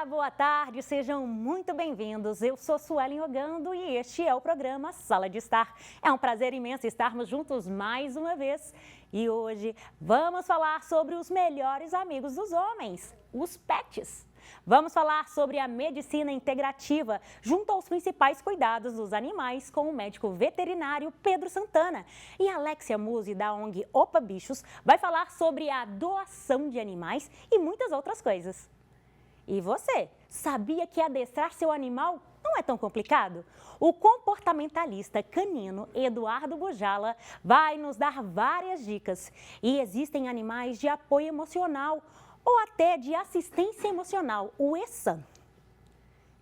Olá, boa tarde, sejam muito bem-vindos. Eu sou Suelen Ogando e este é o programa Sala de Estar. É um prazer imenso estarmos juntos mais uma vez. E hoje vamos falar sobre os melhores amigos dos homens, os pets. Vamos falar sobre a medicina integrativa junto aos principais cuidados dos animais com o médico veterinário Pedro Santana. E a Alexia Musi, da ONG Opa Bichos, vai falar sobre a doação de animais e muitas outras coisas. E você, sabia que adestrar seu animal não é tão complicado? O comportamentalista canino Eduardo Bujala vai nos dar várias dicas. E existem animais de apoio emocional ou até de assistência emocional, o ESAM.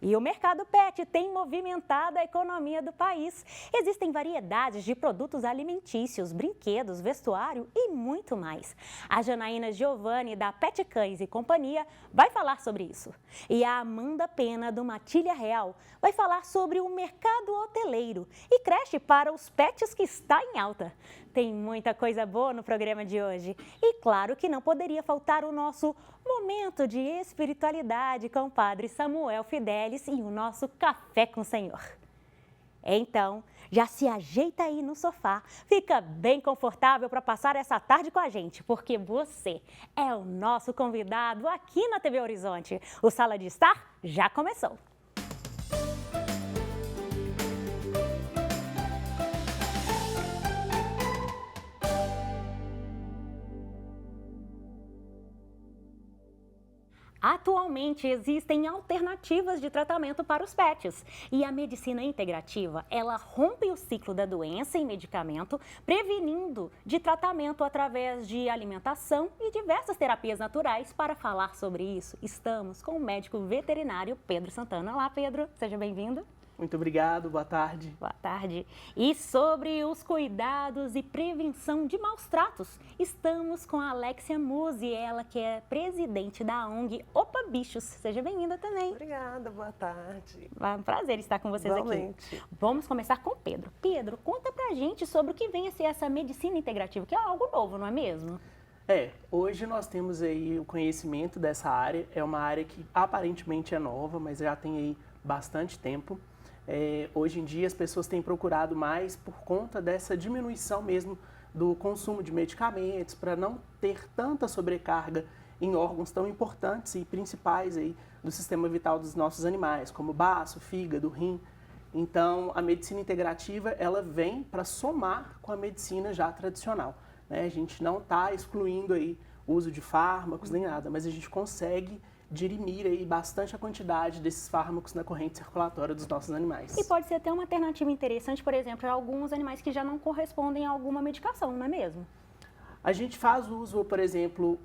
E o mercado pet tem movimentado a economia do país. Existem variedades de produtos alimentícios, brinquedos, vestuário e muito mais. A Janaína Giovanni, da Pet Cães e Companhia, vai falar sobre isso. E a Amanda Pena, do Matilha Real, vai falar sobre o mercado hoteleiro e creche para os pets que está em alta. Tem muita coisa boa no programa de hoje. E claro que não poderia faltar o nosso momento de espiritualidade com o Padre Samuel Fidelis e o nosso Café com o Senhor. Então, já se ajeita aí no sofá, fica bem confortável para passar essa tarde com a gente, porque você é o nosso convidado aqui na TV Horizonte. O Sala de Estar já começou. Atualmente existem alternativas de tratamento para os pets e a medicina integrativa, ela rompe o ciclo da doença em medicamento, prevenindo de tratamento através de alimentação e diversas terapias naturais. Para falar sobre isso, estamos com o médico veterinário Pedro Santana. Olá, Pedro, seja bem-vindo. Muito obrigado, boa tarde. Boa tarde. E sobre os cuidados e prevenção de maus tratos, estamos com a Alexia Musi, ela que é presidente da ONG Opa Bichos. Seja bem-vinda também. Obrigada, boa tarde. É um prazer estar com vocês Igualmente. aqui. Vamos começar com o Pedro. Pedro, conta pra gente sobre o que vem a ser essa medicina integrativa, que é algo novo, não é mesmo? Hoje nós temos aí o conhecimento dessa área, é uma área que aparentemente é nova, mas já tem aí bastante tempo. Hoje em dia as pessoas têm procurado mais por conta dessa diminuição mesmo do consumo de medicamentos, para não ter tanta sobrecarga em órgãos tão importantes e principais aí do sistema vital dos nossos animais, como baço, fígado, rim. Então a medicina integrativa ela vem para somar com a medicina já tradicional, né? A gente não está excluindo aí o uso de fármacos nem nada, mas a gente consegue dirimir aí bastante a quantidade desses fármacos na corrente circulatória dos nossos animais. E pode ser até uma alternativa interessante, por exemplo, para alguns animais que já não correspondem a alguma medicação, não é mesmo? A gente faz uso, por exemplo,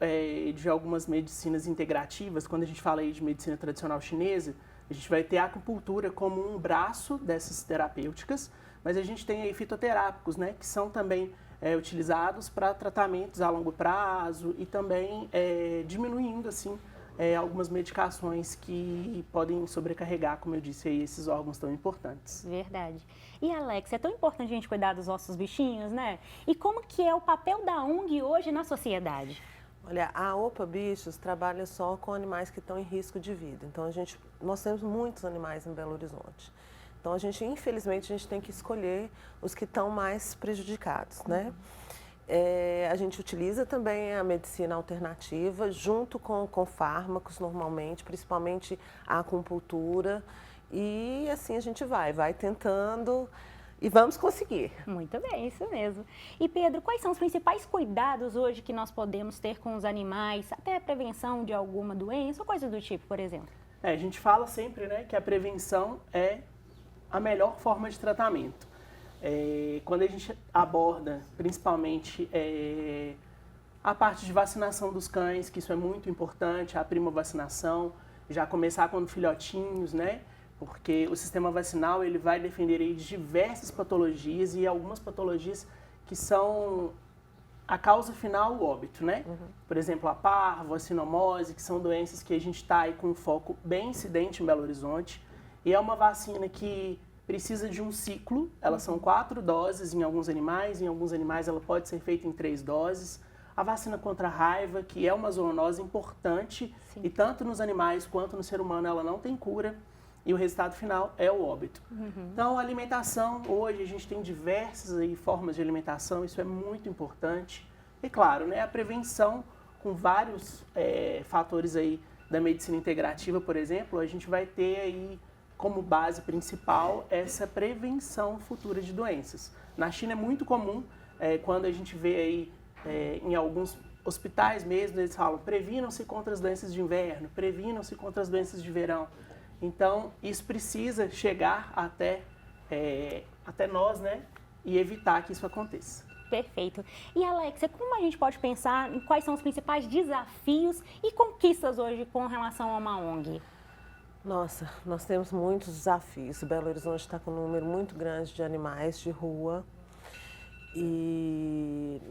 de algumas medicinas integrativas. Quando a gente fala aí de medicina tradicional chinesa, a gente vai ter a acupuntura como um braço dessas terapêuticas, mas a gente tem aí fitoterápicos, né, que são também utilizados para tratamentos a longo prazo e também diminuindo, assim, algumas medicações que podem sobrecarregar, como eu disse, aí, esses órgãos tão importantes. Verdade. E, Alex, é tão importante a gente cuidar dos nossos bichinhos, né? E como que é o papel da ONG hoje na sociedade? Olha, a Opa Bichos trabalha só com animais que estão em risco de vida. Então, nós temos muitos animais em Belo Horizonte. Então, infelizmente, a gente tem que escolher os que estão mais prejudicados, né? A gente utiliza também a medicina alternativa junto com fármacos normalmente, principalmente a acupuntura, e assim a gente vai tentando e vamos conseguir. Muito bem, isso mesmo. E Pedro, quais são os principais cuidados hoje que nós podemos ter com os animais, até a prevenção de alguma doença ou coisa do tipo, por exemplo? A gente fala sempre, né, que a prevenção é a melhor forma de tratamento. Quando a gente aborda principalmente a parte de vacinação dos cães, que isso é muito importante, a primovacinação, já começar quando filhotinhos, né? Porque o sistema vacinal ele vai defender aí de diversas patologias e algumas patologias que são a causa final, o óbito, né? Por exemplo, a parvo, a sinomose, que são doenças que a gente está aí com um foco bem incidente em Belo Horizonte. E é uma vacina que precisa de um ciclo, elas são 4 doses em alguns animais ela pode ser feita em 3 doses. a vacina contra a raiva, que é uma zoonose importante, Sim. e tanto nos animais quanto no ser humano ela não tem cura, e o resultado final é o óbito. Então, a alimentação, hoje a gente tem diversas aí formas de alimentação, isso é muito importante. E claro, né, a prevenção com vários fatores aí da medicina integrativa, por exemplo, a gente vai ter aí como base principal essa prevenção futura de doenças. Na China é muito comum, quando a gente vê aí em alguns hospitais mesmo, eles falam, previnam-se contra as doenças de inverno, previnam-se contra as doenças de verão. Então, isso precisa chegar até nós, né, e evitar que isso aconteça. Perfeito. E, Alexia, como a gente pode pensar em quais são os principais desafios e conquistas hoje com relação a uma ONG? Nossa, nós temos muitos desafios. Belo Horizonte está com um número muito grande de animais de rua e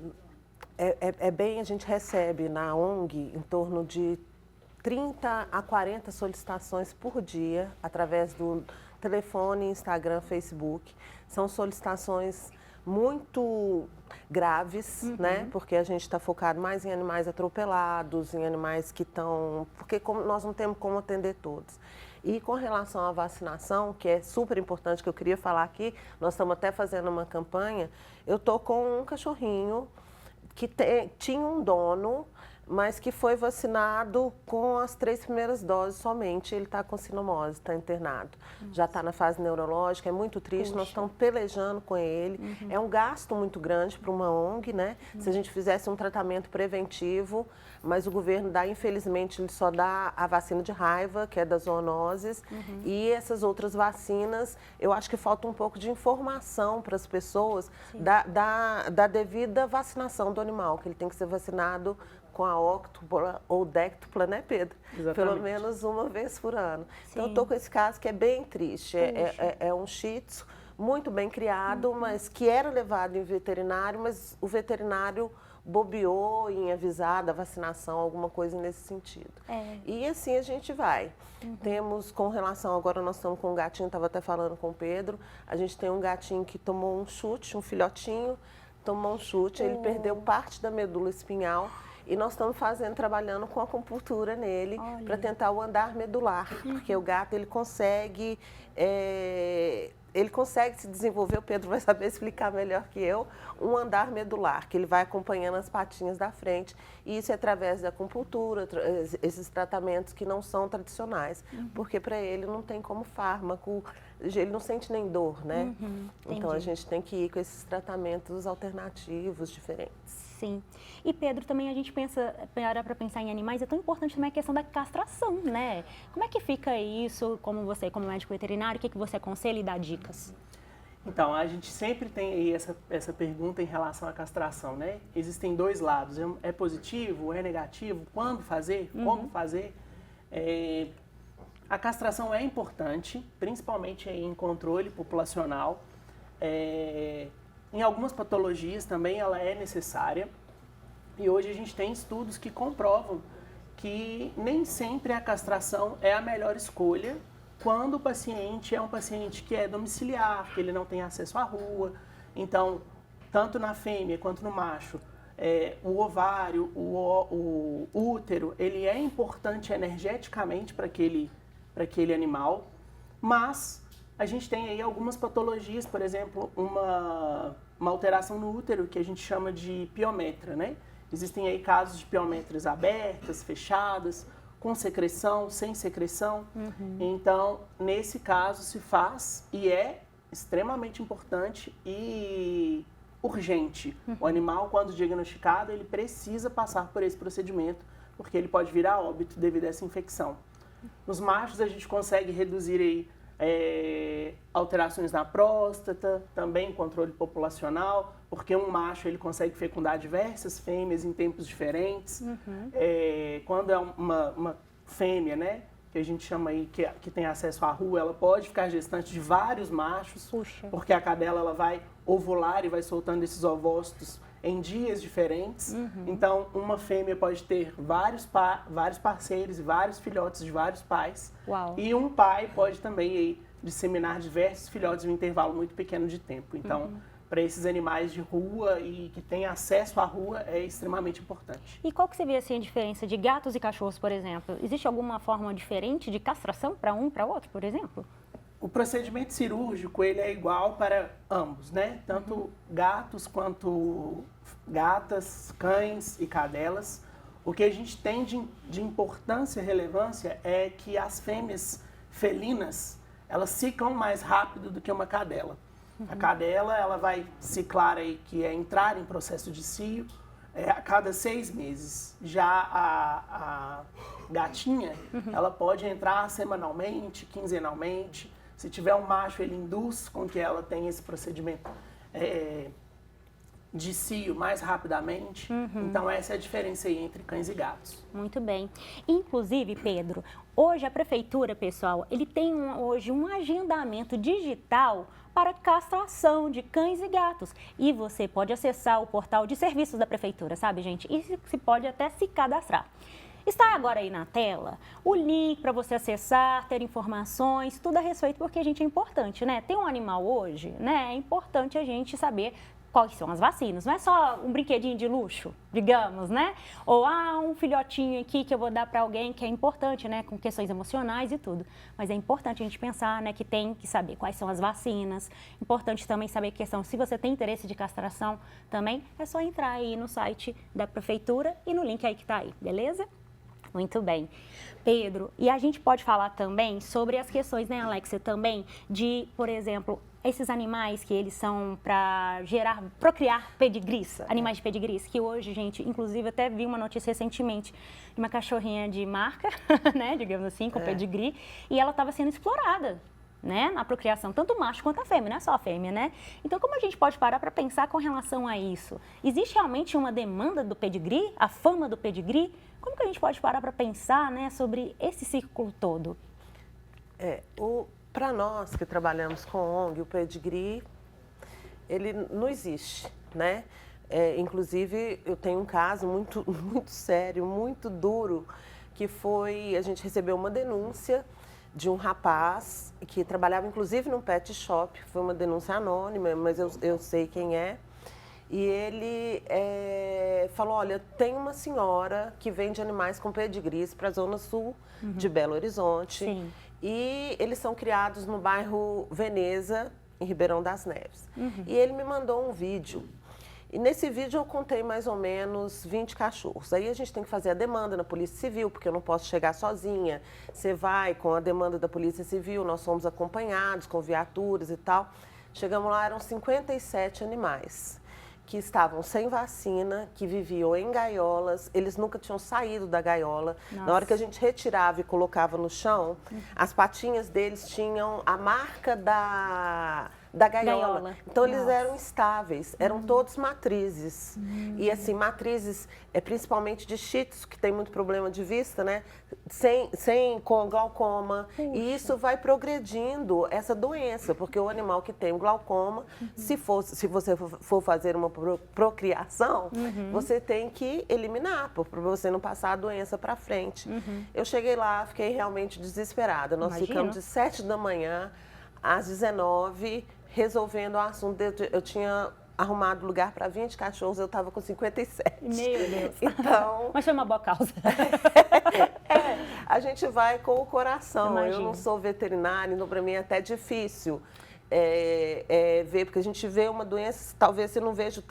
a gente recebe na ONG em torno de 30 a 40 solicitações por dia através do telefone, Instagram, Facebook. São solicitações muito graves, né? Porque a gente está focado mais em animais atropelados, em animais que estão... Porque nós não temos como atender todos. E com relação à vacinação, que é super importante, que eu queria falar aqui, nós estamos até fazendo uma campanha, eu estou com um cachorrinho que tinha um dono, mas que foi vacinado com as 3 primeiras doses somente. Ele está com sinomose, está internado. Já está na fase neurológica, é muito triste, nós estamos pelejando com ele. É um gasto muito grande para uma ONG, né? Se a gente fizesse um tratamento preventivo, mas o governo dá, infelizmente, ele só dá a vacina de raiva, que é das zoonoses, e essas outras vacinas, eu acho que falta um pouco de informação para as pessoas da devida vacinação do animal, que ele tem que ser vacinado com a óctupla ou déctupla, né, Pedro? Exatamente. Pelo menos uma vez por ano. Sim. Então, eu estou com esse caso que é bem triste. É um shih tzu muito bem criado, mas que era levado em veterinário, mas o veterinário bobeou em avisar da vacinação, alguma coisa nesse sentido. E assim a gente vai. Temos, com relação, agora nós estamos com um gatinho, estava até falando com o Pedro, a gente tem um gatinho que tomou um chute, um filhotinho, tomou um chute, ele perdeu parte da medula espinhal. E nós estamos trabalhando com acupuntura nele para tentar o andar medular, porque o gato ele consegue se desenvolver, o Pedro vai saber explicar melhor que eu, um andar medular, que ele vai acompanhando as patinhas da frente, e isso é através da acupuntura, esses tratamentos que não são tradicionais, porque para ele não tem como fármaco, ele não sente nem dor, né? Então a gente tem que ir com esses tratamentos alternativos, diferentes. Sim. E, Pedro, também a gente para pensar em animais, é tão importante também a questão da castração, né? Como é que fica isso, como médico veterinário, o que você aconselha e dá dicas? Então, a gente sempre tem aí essa pergunta em relação à castração, né? Existem 2 lados, é positivo, é negativo, quando fazer, como fazer. A castração é importante, principalmente em controle populacional. Em algumas patologias também ela é necessária, e hoje a gente tem estudos que comprovam que nem sempre a castração é a melhor escolha quando o paciente é um paciente que é domiciliar, que ele não tem acesso à rua. Então, tanto na fêmea quanto no macho, o ovário, o útero, ele é importante energeticamente para aquele animal, mas a gente tem aí algumas patologias, por exemplo, uma alteração no útero que a gente chama de piometra, né? Existem aí casos de piometras abertas, fechadas, com secreção, sem secreção. Então, nesse caso se faz e é extremamente importante e urgente. O animal, quando diagnosticado, ele precisa passar por esse procedimento, porque ele pode virar óbito devido a essa infecção. Nos machos a gente consegue reduzir aí alterações na próstata, também controle populacional, porque um macho ele consegue fecundar diversas fêmeas em tempos diferentes. Quando é uma fêmea, né, que a gente chama aí que tem acesso à rua, ela pode ficar gestante de vários machos, porque a cadela ela vai ovular e vai soltando esses ovócitos em dias diferentes. Então, uma fêmea pode ter vários parceiros e vários filhotes de vários pais. Uau. E um pai pode também aí disseminar diversos filhotes em um intervalo muito pequeno de tempo. Então, para esses animais de rua e que têm acesso à rua é extremamente importante. E qual que você vê assim, a diferença de gatos e cachorros, por exemplo? Existe alguma forma diferente de castração para um e para outro, por exemplo? O procedimento cirúrgico ele é igual para ambos, né? Tanto gatos quanto gatas, cães e cadelas. O que a gente tem de importância e relevância é que as fêmeas felinas, elas ciclam mais rápido do que uma cadela. A cadela, ela vai ciclar aí, que é entrar em processo de cio, a cada 6 meses. Já a gatinha, ela pode entrar semanalmente, quinzenalmente. Se tiver um macho, ele induz com que ela tenha esse procedimento de cio mais rapidamente. Então, essa é a diferença aí entre cães e gatos. Muito bem. Inclusive, Pedro, hoje a prefeitura, pessoal, ele tem hoje um agendamento digital para castração de cães e gatos. E você pode acessar o portal de serviços da prefeitura, sabe, gente? E se pode até se cadastrar. Está agora aí na tela o link para você acessar, ter informações, tudo a respeito, porque a gente é importante, né? Ter um animal hoje, né? É importante a gente saber quais são as vacinas. Não é só um brinquedinho de luxo, digamos, né? Ou um filhotinho aqui que eu vou dar para alguém, que é importante, né? Com questões emocionais e tudo. Mas é importante a gente pensar, né? Que tem que saber quais são as vacinas. Importante também saber a questão, se você tem interesse de castração também, é só entrar aí no site da prefeitura e no link aí que está aí, beleza? Muito bem. Pedro, e a gente pode falar também sobre as questões, né, Alexia, também de, por exemplo, esses animais que eles são para procriar pedigrees, animais de pedigrees, que hoje, gente, inclusive até vi uma notícia recentemente de uma cachorrinha de marca, né, digamos assim, com pedigree, e ela estava sendo explorada, né, na procriação, tanto o macho quanto a fêmea, não é só a fêmea, né? Então, como a gente pode parar para pensar com relação a isso? Existe realmente uma demanda do pedigree, a fama do pedigree? Como que a gente pode parar para pensar, né, sobre esse ciclo todo? Para nós que trabalhamos com ONG, o pedigree, ele não existe, né? Inclusive, eu tenho um caso muito, muito sério, muito duro, que foi, a gente recebeu uma denúncia de um rapaz que trabalhava, inclusive, num pet shop. Foi uma denúncia anônima, mas eu sei quem é. E ele falou, olha, tem uma senhora que vende animais com pedigrees para a zona sul de Belo Horizonte. Sim. E eles são criados no bairro Veneza, em Ribeirão das Neves. E ele me mandou um vídeo. E nesse vídeo eu contei mais ou menos 20 cachorros. Aí a gente tem que fazer a demanda na Polícia Civil, porque eu não posso chegar sozinha. Você vai com a demanda da Polícia Civil, nós fomos acompanhados com viaturas e tal. Chegamos lá, eram 57 animais que estavam sem vacina, que viviam em gaiolas, eles nunca tinham saído da gaiola. Nossa. Na hora que a gente retirava e colocava no chão, as patinhas deles tinham a marca da gaiola. Então, eles eram estáveis, eram todos matrizes. E, assim, matrizes, principalmente de shih tzu, que tem muito problema de vista, né? Com glaucoma. Puxa. E isso vai progredindo essa doença, porque o animal que tem o glaucoma, se você for fazer uma procriação, você tem que eliminar, para você não passar a doença para frente. Eu cheguei lá, fiquei realmente desesperada. Nós ficamos de 7 da manhã às 19, resolvendo o assunto. Eu tinha arrumado lugar para 20 cachorros, eu estava com 57. Meu Deus. Então, mas foi uma boa causa. A gente vai com o coração. Imagino. Eu não sou veterinária, então para mim é até difícil ver, porque a gente vê uma doença, talvez você não veja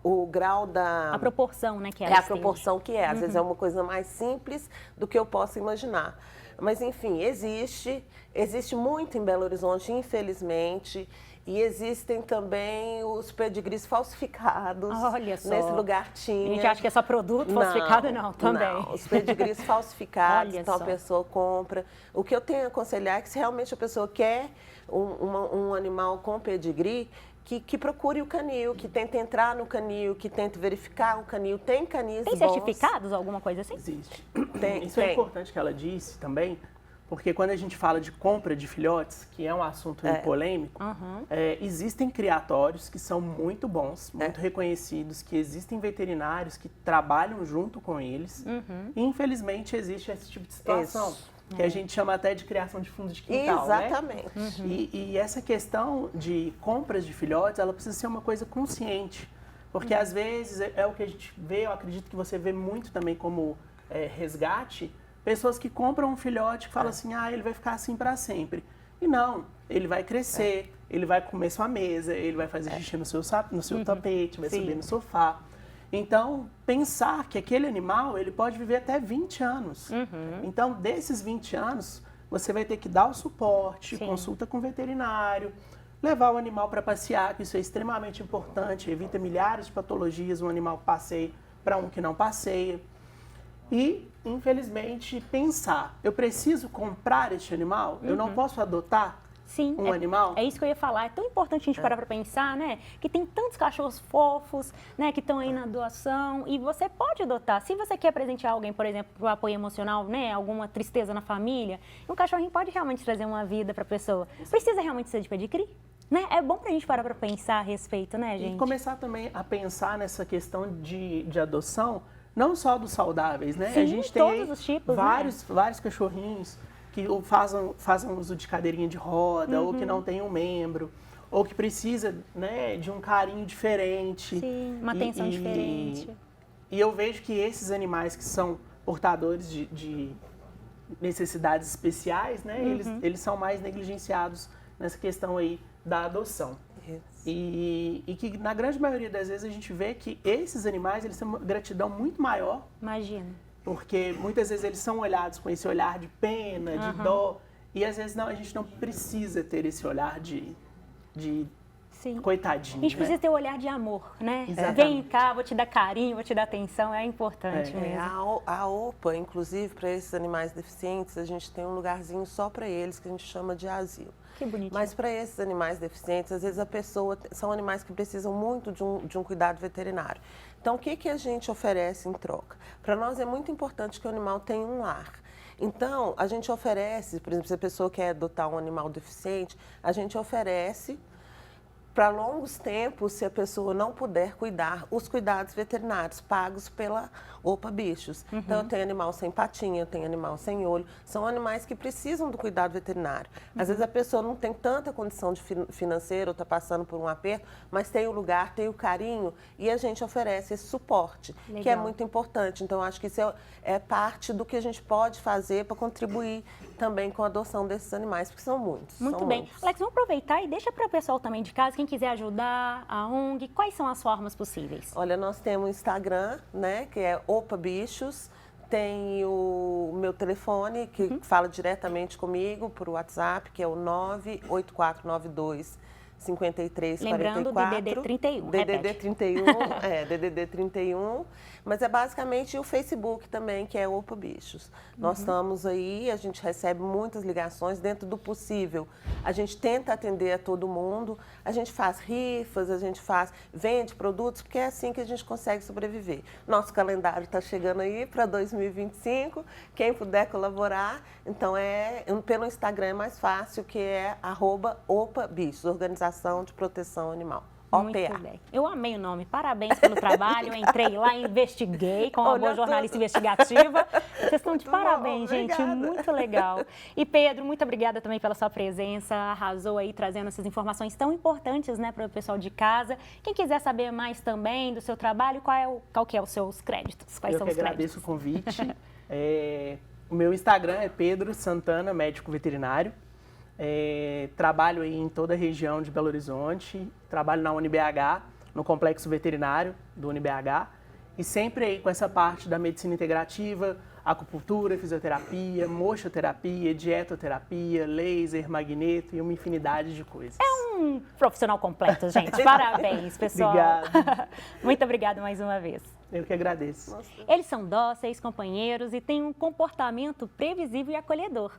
o grau da... A proporção, né, que é a proporção que é. Às vezes é uma coisa mais simples do que eu posso imaginar. Mas, enfim, existe muito em Belo Horizonte, infelizmente, e existem também os pedigrees falsificados. Olha só. Nesse lugar tinha. A gente acha que é só produto falsificado, não, também. Não, os pedigrees falsificados, Olha então só. a pessoa compra. O que eu tenho a aconselhar é que se realmente a pessoa quer um animal com pedigree, que procure o canil, que tente entrar no canil, que tente verificar o canil. Tem canis Tem bons. certificados, alguma coisa assim? Existe. Isso tem. é importante que ela disse também, porque quando a gente fala de compra de filhotes, que é um assunto polêmico, existem criatórios que são muito bons, muito reconhecidos, que existem veterinários que trabalham junto com eles. E, infelizmente, existe esse tipo de situação. que a gente chama até de criação de fundo de quintal, Exatamente. né? E essa questão de compras de filhotes, ela precisa ser uma coisa consciente, porque às vezes é o que a gente vê, eu acredito que você vê muito também como resgate, pessoas que compram um filhote que falam assim, ele vai ficar assim para sempre. E não, ele vai crescer, ele vai comer sua mesa, ele vai fazer xixi no seu tapete, vai subir no sofá. Então, pensar que aquele animal, ele pode viver até 20 anos. Então, desses 20 anos, você vai ter que dar o suporte, consulta com o veterinário, levar o animal para passear, que isso é extremamente importante, evita milhares de patologias, um animal que passeia para um que não passeia. E, infelizmente, pensar, eu preciso comprar este animal? Eu não posso adotar um animal? É isso que eu ia falar. É tão importante a gente parar para pensar, né? Que tem tantos cachorros fofos, né? Que estão aí na doação e você pode adotar. Se você quer presentear alguém, por exemplo, para o apoio emocional, né? Alguma tristeza na família, um cachorrinho pode realmente trazer uma vida para a pessoa. Precisa realmente ser de pedigree? Né? É bom para a gente parar para pensar a respeito, né, gente? E começar também a pensar nessa questão de adoção, não só dos saudáveis, né? Sim, a gente tem todos os tipos, vários cachorrinhos que fazem uso de cadeirinha de roda, ou que não tem um membro, ou que precisa, né, de um carinho diferente. Sim, uma atenção diferente. E eu vejo que esses animais que são portadores de necessidades especiais, né, eles são mais negligenciados nessa questão aí da adoção. E que na grande maioria das vezes a gente vê que esses animais, eles têm uma gratidão muito maior. Imagina. Porque muitas vezes eles são olhados com esse olhar de pena, de dó. E às vezes a gente não precisa ter esse olhar de coitadinho. A gente precisa ter o olhar de amor, né? Vem cá, vou te dar carinho, vou te dar atenção, é importante mesmo. A OPA, inclusive, para esses animais deficientes, a gente tem um lugarzinho só para eles que a gente chama de asilo. Que bonitinho. Mas para esses animais deficientes, às vezes são animais que precisam muito de um cuidado veterinário. Então, o que a gente oferece em troca? Para nós é muito importante que o animal tenha um lar. Então, a gente oferece, por exemplo, se a pessoa quer adotar um animal deficiente, a gente oferece para longos tempos, se a pessoa não puder cuidar, os cuidados veterinários pagos pela OPA Bichos. Então, eu tenho animal sem patinha, eu tenho animal sem olho. São animais que precisam do cuidado veterinário. Às vezes a pessoa não tem tanta condição financeira ou está passando por um aperto, mas tem o lugar, tem o carinho e a gente oferece esse suporte, que é muito importante. Então, acho que isso é parte do que a gente pode fazer para contribuir também com a adoção desses animais, porque são muitos. Muito bem. Muitos. Alex, vamos aproveitar e deixa para o pessoal também de casa, quem quiser ajudar, a ONG, quais são as formas possíveis? Olha, nós temos o Instagram, né, que é OPA Bichos, tem o meu telefone, que fala diretamente comigo por WhatsApp, que é o 98492 5344. Lembrando, DDD 31. DDD 31, DDD 31. Mas é basicamente o Facebook também, que é OPA Bichos. Nós estamos aí, a gente recebe muitas ligações, dentro do possível. A gente tenta atender a todo mundo, a gente faz rifas, vende produtos, porque é assim que a gente consegue sobreviver. Nosso calendário está chegando aí para 2025, quem puder colaborar, então pelo Instagram é mais fácil, que é @OPA Bichos, Organização de Proteção Animal. Muito bem. Eu amei o nome. Parabéns pelo trabalho. Eu entrei lá, investiguei com uma boa jornalista investigativa. Vocês estão de parabéns, gente. Obrigada. Muito legal. E Pedro, muito obrigada também pela sua presença. Arrasou aí trazendo essas informações tão importantes, né, para o pessoal de casa. Quem quiser saber mais também do seu trabalho, qual que é os seus créditos? Quais são os créditos? Eu que agradeço o convite. O meu Instagram é Pedro Santana, médico veterinário. Trabalho aí em toda a região de Belo Horizonte, trabalho na UniBH, no complexo veterinário do UniBH, e sempre aí com essa parte da medicina integrativa, acupuntura, fisioterapia, mochoterapia, dietoterapia, laser, magneto e uma infinidade de coisas. É um profissional completo, gente. Parabéns, pessoal. Obrigado. Muito obrigada mais uma vez. Eu que agradeço. Eles são dóceis, companheiros e têm um comportamento previsível e acolhedor.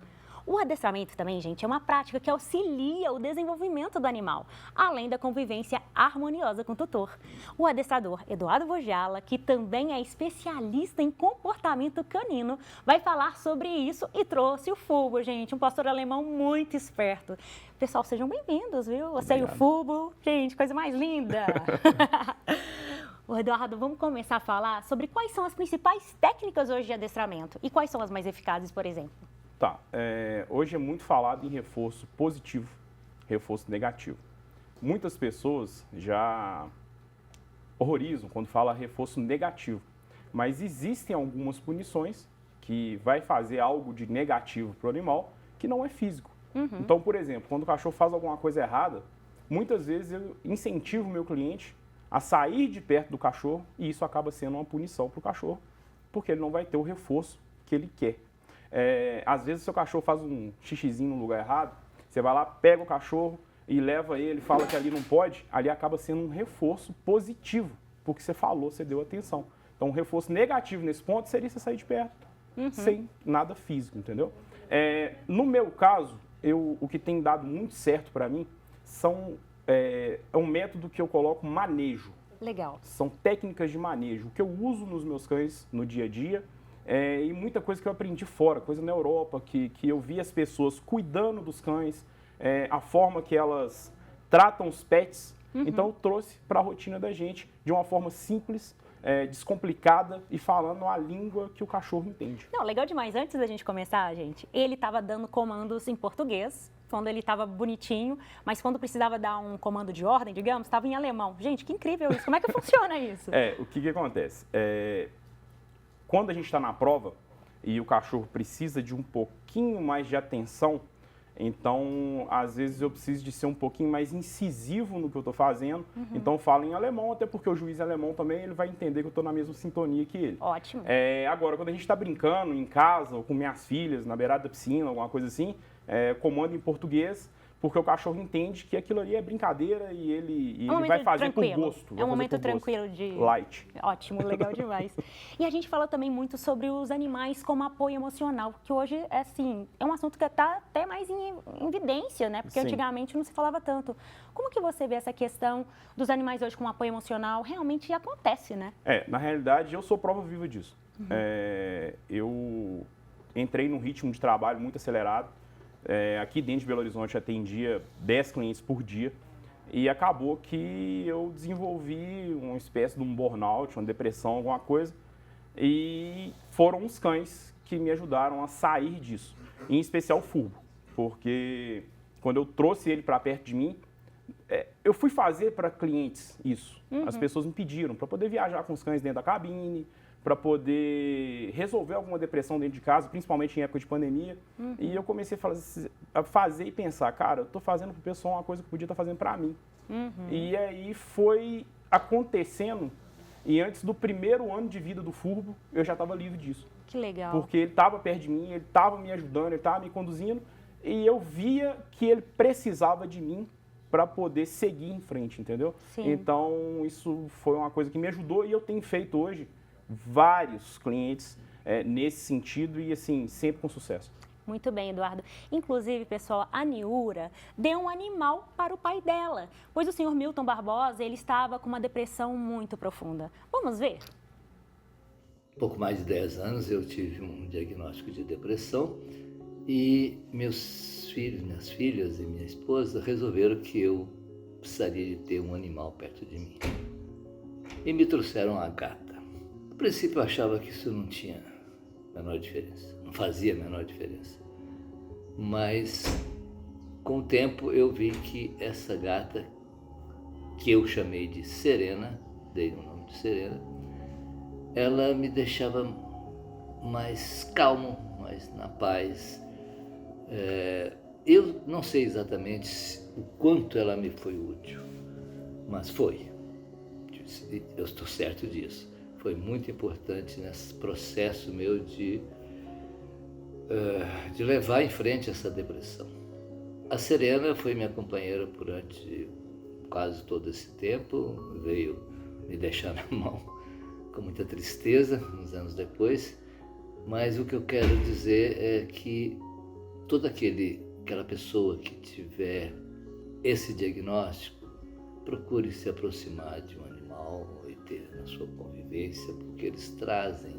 O adestramento também, gente, é uma prática que auxilia o desenvolvimento do animal, além da convivência harmoniosa com o tutor. O adestrador Eduardo Vojala, que também é especialista em comportamento canino, vai falar sobre isso e trouxe o Fubo, gente, um pastor alemão muito esperto. Pessoal, sejam bem-vindos, viu? Você e o Fubo, gente, coisa mais linda! Ô, Eduardo, vamos começar a falar sobre quais são as principais técnicas hoje de adestramento e quais são as mais eficazes, por exemplo. Tá. Hoje é muito falado em reforço positivo, reforço negativo. Muitas pessoas já horrorizam quando fala reforço negativo, mas existem algumas punições que vai fazer algo de negativo para o animal que não é físico. Então, por exemplo, quando o cachorro faz alguma coisa errada, muitas vezes eu incentivo o meu cliente a sair de perto do cachorro e isso acaba sendo uma punição para o cachorro, porque ele não vai ter o reforço que ele quer. Às vezes, seu cachorro faz um xixizinho no lugar errado, você vai lá, pega o cachorro e leva ele, fala que ali não pode, ali acaba sendo um reforço positivo, porque você falou, você deu atenção. Então, um reforço negativo nesse ponto seria você sair de perto, sem nada físico, entendeu? No meu caso, o que tem dado muito certo para mim é um método que eu coloco manejo. Legal. São técnicas de manejo, que eu uso nos meus cães no dia a dia e muita coisa que eu aprendi fora, coisa na Europa, que eu vi as pessoas cuidando dos cães, a forma que elas tratam os pets. Então eu trouxe para a rotina da gente de uma forma simples, descomplicada e falando a língua que o cachorro entende. Não, legal demais. Antes da gente começar, gente, ele estava dando comandos em português, quando ele estava bonitinho, mas quando precisava dar um comando de ordem, digamos, estava em alemão. Gente, que incrível isso. Como é que funciona isso? O que acontece? Quando a gente está na prova e o cachorro precisa de um pouquinho mais de atenção, então, às vezes eu preciso de ser um pouquinho mais incisivo no que eu estou fazendo. Então, eu falo em alemão, até porque o juiz é alemão também, ele vai entender que eu estou na mesma sintonia que ele. Ótimo. Agora, quando a gente está brincando em casa ou com minhas filhas, na beirada da piscina, alguma coisa assim, comando em português, porque o cachorro entende que aquilo ali é brincadeira e ele vai fazer tranquilo. por gosto. É um momento tranquilo de... Light. Ótimo, legal demais. E a gente fala também muito sobre os animais como apoio emocional, que hoje é um assunto que está até mais em evidência, né? Porque Sim. Antigamente não se falava tanto. Como que você vê essa questão dos animais hoje com apoio emocional? Realmente acontece, né? Na realidade, eu sou prova viva disso. Eu entrei num ritmo de trabalho muito acelerado. Aqui dentro de Belo Horizonte atendia 10 clientes por dia e acabou que eu desenvolvi uma espécie de um burnout, uma depressão, alguma coisa, e foram os cães que me ajudaram a sair disso, em especial o Furbo, porque quando eu trouxe ele para perto de mim, eu fui fazer para clientes isso, as pessoas me pediram para poder viajar com os cães dentro da cabine, para poder resolver alguma depressão dentro de casa, principalmente em época de pandemia. E eu comecei a fazer e pensar, cara, eu estou fazendo para o pessoal uma coisa que eu podia estar fazendo para mim. E aí foi acontecendo, e antes do primeiro ano de vida do Furbo, eu já estava livre disso. Que legal. Porque ele estava perto de mim, ele estava me ajudando, ele estava me conduzindo, e eu via que ele precisava de mim para poder seguir em frente, entendeu? Sim. Então, isso foi uma coisa que me ajudou e eu tenho feito hoje vários clientes nesse sentido e, assim, sempre com sucesso. Muito bem, Eduardo. Inclusive, pessoal, a Niura deu um animal para o pai dela, pois o senhor Milton Barbosa, ele estava com uma depressão muito profunda. Vamos ver? Pouco mais de 10 anos eu tive um diagnóstico de depressão e meus filhos, minhas filhas e minha esposa resolveram que eu precisaria de ter um animal perto de mim. E me trouxeram a gata. No princípio eu achava que isso não tinha a menor diferença, não fazia a menor diferença. Mas com o tempo eu vi que essa gata, que eu chamei de Serena, dei o nome de Serena, ela me deixava mais calmo, mais na paz. Eu não sei exatamente o quanto ela me foi útil, mas foi. Eu estou certo disso. Foi muito importante nesse processo meu de levar em frente essa depressão. A Serena foi minha companheira durante quase todo esse tempo, veio me deixar na mão com muita tristeza, uns anos depois, mas o que eu quero dizer é que toda aquela pessoa que tiver esse diagnóstico, procure se aproximar de um animal e ter na sua convivência, porque eles trazem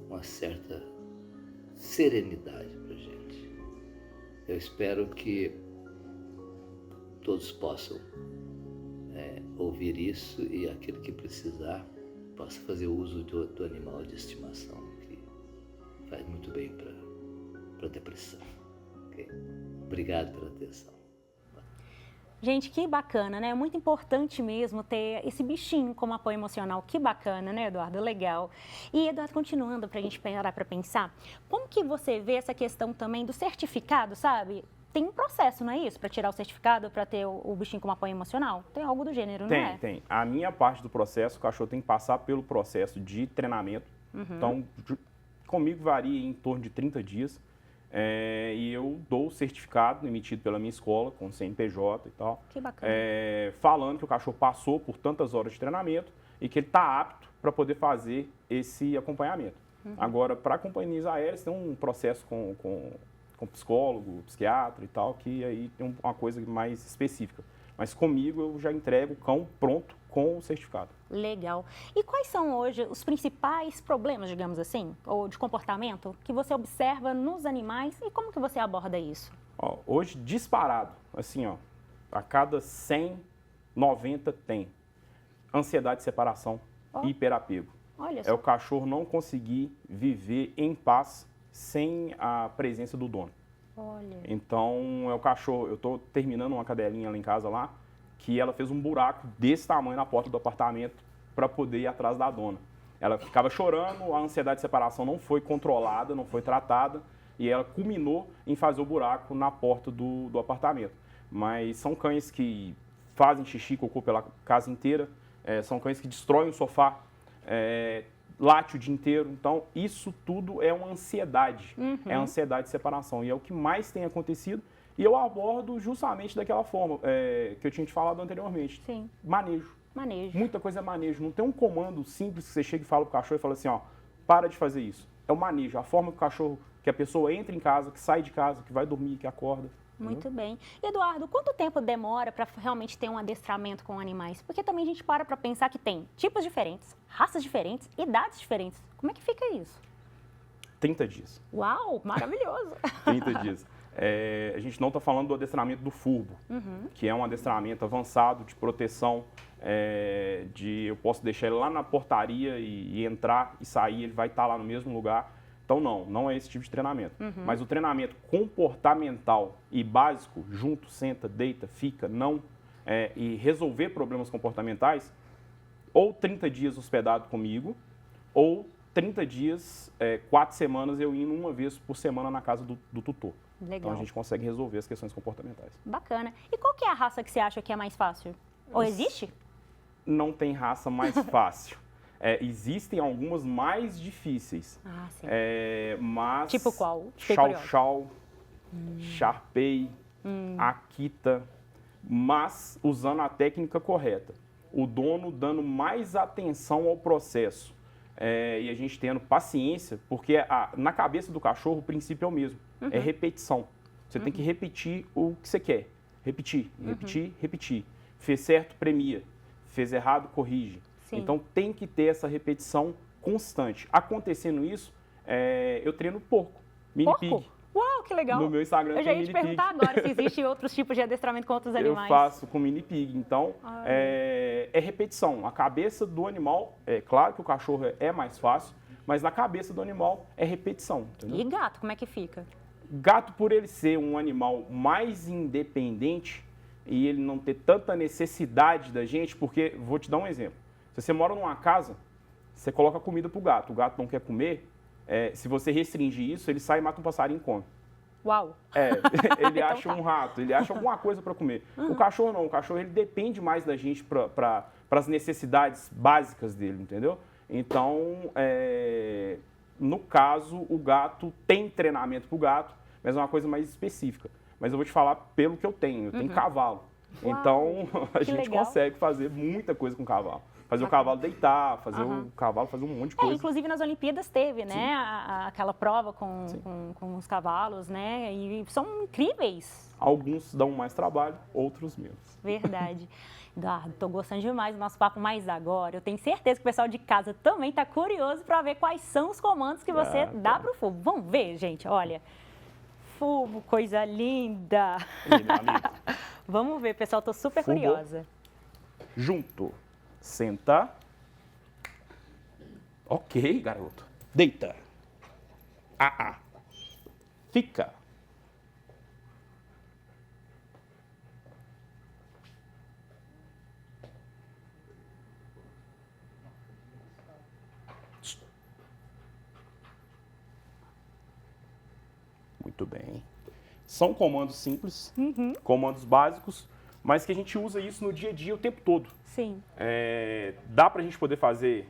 uma certa serenidade para a gente. Eu espero que todos possam ouvir isso e aquele que precisar possa fazer uso do animal de estimação, que faz muito bem para para a depressão. Okay? Obrigado pela atenção. Gente, que bacana, né? É muito importante mesmo ter esse bichinho como apoio emocional. Que bacana, né, Eduardo? Legal. E, Eduardo, continuando para a gente parar para pensar, como que você vê essa questão também do certificado, sabe? Tem um processo, não é isso? Para tirar o certificado, para ter o bichinho como apoio emocional? Tem algo do gênero, não é? Tem. A minha parte do processo, o cachorro tem que passar pelo processo de treinamento. Então, comigo varia em torno de 30 dias. E eu dou o certificado emitido pela minha escola, com CNPJ e tal. Que bacana. Falando que o cachorro passou por tantas horas de treinamento e que ele está apto para poder fazer esse acompanhamento. Agora, para companhias aéreas, tem um processo com psicólogo, psiquiatra e tal, que aí tem uma coisa mais específica. Mas comigo eu já entrego o cão pronto com o certificado. Legal. E quais são hoje os principais problemas, digamos assim, ou de comportamento, que você observa nos animais e como que você aborda isso? Hoje, disparado, assim, a cada 100, 90 tem ansiedade de separação, hiperapego. Olha É só. o cachorro não conseguir viver em paz sem a presença do dono. Olha. Então, é o cachorro, eu estou terminando uma cadelinha lá em casa lá, que ela fez um buraco desse tamanho na porta do apartamento para poder ir atrás da dona. Ela ficava chorando, a ansiedade de separação não foi controlada, não foi tratada, e ela culminou em fazer o buraco na porta do apartamento. Mas são cães que fazem xixi e cocô pela casa inteira, são cães que destroem o sofá, late o dia inteiro. Então, isso tudo é uma ansiedade, é a ansiedade de separação, e é o que mais tem acontecido. E eu abordo justamente daquela forma que eu tinha te falado anteriormente. Sim. Manejo. Manejo. Muita coisa é manejo. Não tem um comando simples que você chega e fala pro cachorro e fala assim, para de fazer isso. É o manejo, a forma que o cachorro, que a pessoa entra em casa, que sai de casa, que vai dormir, que acorda. Muito bem. Eduardo, quanto tempo demora para realmente ter um adestramento com animais? Porque também a gente para pensar que tem tipos diferentes, raças diferentes, idades diferentes. Como é que fica isso? 30 dias. Uau, maravilhoso. 30 dias. A gente não está falando do adestramento do furbo, que é um adestramento avançado de proteção, eu posso deixar ele lá na portaria e entrar e sair, ele vai estar lá no mesmo lugar. Então, não é esse tipo de treinamento. Mas o treinamento comportamental e básico, junto, senta, deita, fica, não, e resolver problemas comportamentais, ou 30 dias hospedado comigo, ou 30 dias, 4 semanas eu indo uma vez por semana na casa do tutor. Legal. Então, a gente consegue resolver as questões comportamentais. Bacana. E qual que é a raça que você acha que é mais fácil? Ou existe? Não tem raça mais fácil. Existem algumas mais difíceis. Ah, sim. Mas... Tipo qual? Chow, Shar-Pei, Akita, mas usando a técnica correta. O dono dando mais atenção ao processo. E a gente tendo paciência, porque na cabeça do cachorro o princípio é o mesmo. É repetição. Você tem que repetir o que você quer. Repetir, repetir. Fez certo, premia. Fez errado, corrige. Sim. Então tem que ter essa repetição constante. Acontecendo isso, eu treino porco, mini pig. Uau, que legal. No meu Instagram eu já tem ia te mini pig. perguntar agora se existe outros tipos de adestramento com outros animais. Eu faço com mini pig. Então, é repetição. A cabeça do animal, claro que o cachorro é mais fácil, mas na cabeça do animal é repetição. Entendeu? E gato, como é que fica? Gato, por ele ser um animal mais independente e ele não ter tanta necessidade da gente, porque, vou te dar um exemplo. Se você mora numa casa, você coloca comida pro gato, o gato não quer comer, se você restringir isso, ele sai e mata um passarinho e come. Uau! Ele acha um rato, ele acha alguma coisa para comer. O cachorro não, o cachorro ele depende mais da gente para as necessidades básicas dele, entendeu? Então, no caso, o gato tem treinamento pro gato, mas é uma coisa mais específica. Mas eu vou te falar pelo que eu tenho cavalo. Uau, então, a gente legal. consegue fazer muita coisa com o cavalo. Fazer o cavalo deitar, fazer o cavalo fazer um monte de coisa. Inclusive nas Olimpíadas teve, né, aquela prova com os cavalos, né, e são incríveis. Alguns dão mais trabalho, outros menos. Verdade. Eduardo, tô gostando demais do nosso papo, mas agora eu tenho certeza que o pessoal de casa também tá curioso para ver quais são os comandos que você dá pro Fubo. Vamos ver, gente, olha. Fubo, coisa linda. Vamos ver, pessoal, tô super Fubo. curiosa. Junto. Senta. Ok, garoto. Deita. Fica. Muito bem. São comandos simples, comandos básicos, mas que a gente usa isso no dia a dia o tempo todo. Sim. Dá pra gente poder fazer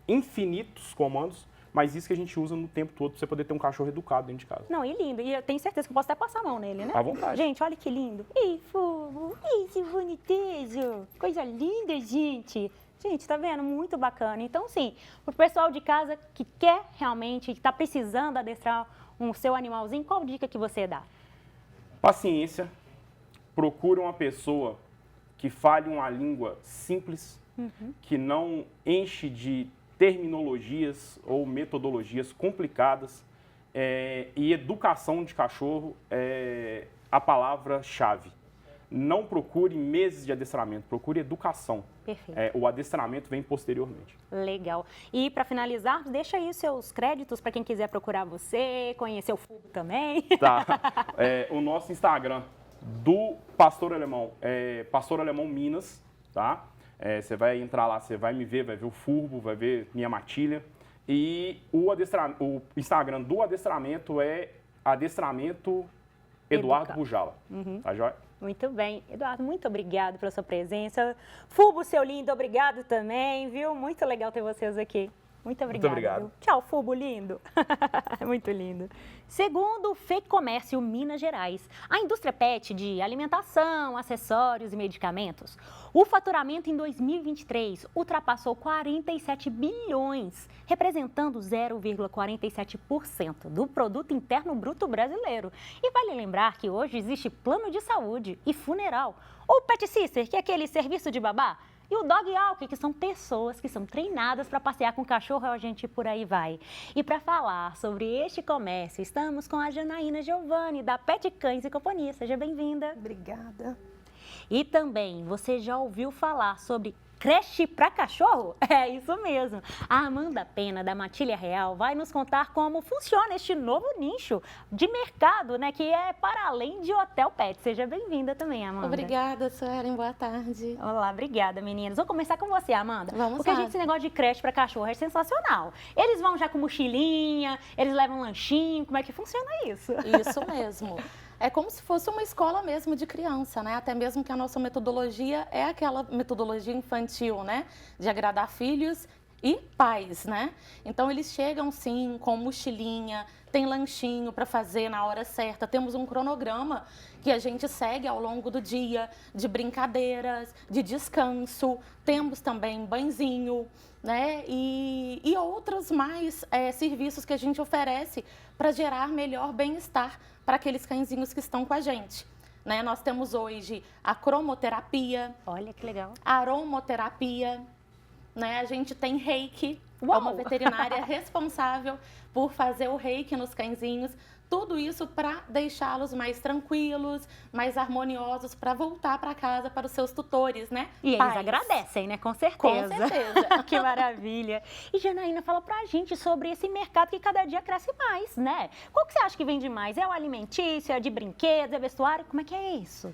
infinitos comandos, mas isso que a gente usa no tempo todo pra você poder ter um cachorro educado dentro de casa. Não, e lindo. E eu tenho certeza que eu posso até passar a mão nele, né? À vontade. Gente, olha que lindo. Ih, Fubo. Ih, bonitejo. Coisa linda, gente. Gente, tá vendo? Muito bacana. Então, sim, pro pessoal de casa que quer realmente, que tá precisando adestrar o seu animalzinho, qual dica que você dá? Paciência. Procura uma pessoa que fale uma língua simples, que não enche de terminologias ou metodologias complicadas. E educação de cachorro é a palavra-chave. Não procure meses de adestramento, procure educação. Perfeito. O adestramento vem posteriormente. Legal. E para finalizar, deixa aí os seus créditos para quem quiser procurar você, conhecer o Fubo também. Tá. O nosso Instagram do Pastor Alemão é Pastor Alemão Minas, tá? Você vai entrar lá, você vai me ver, vai ver o Furbo, vai ver minha matilha. E o Instagram do adestramento é Adestramento Eduardo Bujala. Tá joia? Muito bem. Eduardo, muito obrigado pela sua presença. Fubo, seu lindo, obrigado também, viu? Muito legal ter vocês aqui. Muito obrigada. Muito obrigado. Viu? Tchau, Fubo, lindo. Muito lindo. Segundo o FEComércio Minas Gerais, a indústria pet de alimentação, acessórios e medicamentos, o faturamento em 2023 ultrapassou 47 bilhões, representando 0,47% do produto interno bruto brasileiro. E vale lembrar que hoje existe plano de saúde e funeral, ou Pet Sister, que é aquele serviço de babá, e o Dog Walk, que são pessoas que são treinadas para passear com o cachorro, a gente por aí vai. E para falar sobre este comércio, estamos com a Janaína Giovanni, da Pet Cães e Companhia. Seja bem-vinda. Obrigada. E também, você já ouviu falar sobre creche para cachorro? É isso mesmo. A Amanda Pena, da Matilha Real, vai nos contar como funciona este novo nicho de mercado, né? Que é para além de hotel pet. Seja bem-vinda também, Amanda. Obrigada, Suelen. Boa tarde. Olá, obrigada, meninas. Vou começar com você, Amanda. Vamos Porque lá. a gente, esse negócio de creche para cachorro é sensacional. Eles vão já com mochilinha, eles levam lanchinho. Como é que funciona isso? Isso mesmo. É como se fosse uma escola mesmo de criança, né? Até mesmo que a nossa metodologia é aquela metodologia infantil, né? De agradar filhos e pais, né? Então eles chegam sim com mochilinha, tem lanchinho para fazer na hora certa, temos um cronograma que a gente segue ao longo do dia, de brincadeiras, de descanso, temos também banhozinho, né? E outros mais serviços que a gente oferece para gerar melhor bem-estar para aqueles cãezinhos que estão com a gente. Né? Nós temos hoje a cromoterapia, Olha que legal. a aromoterapia, né? A gente tem reiki, Uau! é uma veterinária responsável por fazer o reiki nos cãezinhos. Tudo isso para deixá-los mais tranquilos, mais harmoniosos, para voltar para casa para os seus tutores, né? E eles Pais. agradecem, né? Com certeza. Com certeza. Que maravilha. E Janaína, fala pra gente sobre esse mercado que cada dia cresce mais, né? Qual que você acha que vende mais? É o alimentício, é de brinquedos, é vestuário? Como é que é isso?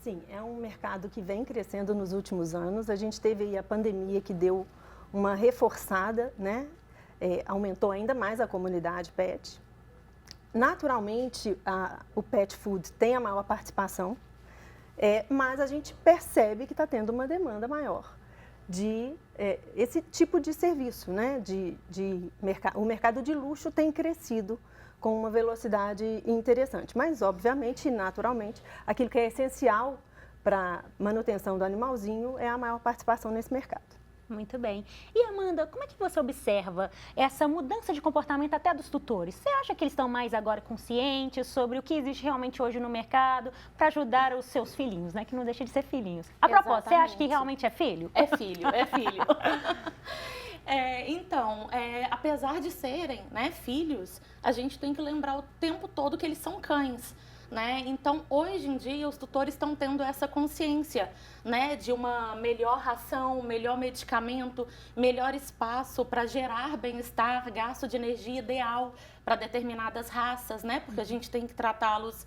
Sim, é um mercado que vem crescendo nos últimos anos. A gente teve aí a pandemia que deu uma reforçada, né? Aumentou ainda mais a comunidade pet. Naturalmente, o pet food tem a maior participação, mas a gente percebe que está tendo uma demanda maior de esse tipo de serviço, né? O mercado de luxo tem crescido com uma velocidade interessante, mas obviamente, naturalmente, aquilo que é essencial para a manutenção do animalzinho é a maior participação nesse mercado. Muito bem. E Amanda, como é que você observa essa mudança de comportamento até dos tutores? Você acha que eles estão mais agora conscientes sobre o que existe realmente hoje no mercado para ajudar os seus filhinhos, né? Que não deixa de ser filhinhos. A propósito, você acha que Exatamente. realmente é filho? É filho, é filho. Então, apesar de serem, né, filhos, a gente tem que lembrar o tempo todo que eles são cães. né? Então, hoje em dia, os tutores estão tendo essa consciência, né, de uma melhor ração, melhor medicamento, melhor espaço para gerar bem-estar, gasto de energia ideal para determinadas raças, né? Porque a gente tem que tratá-los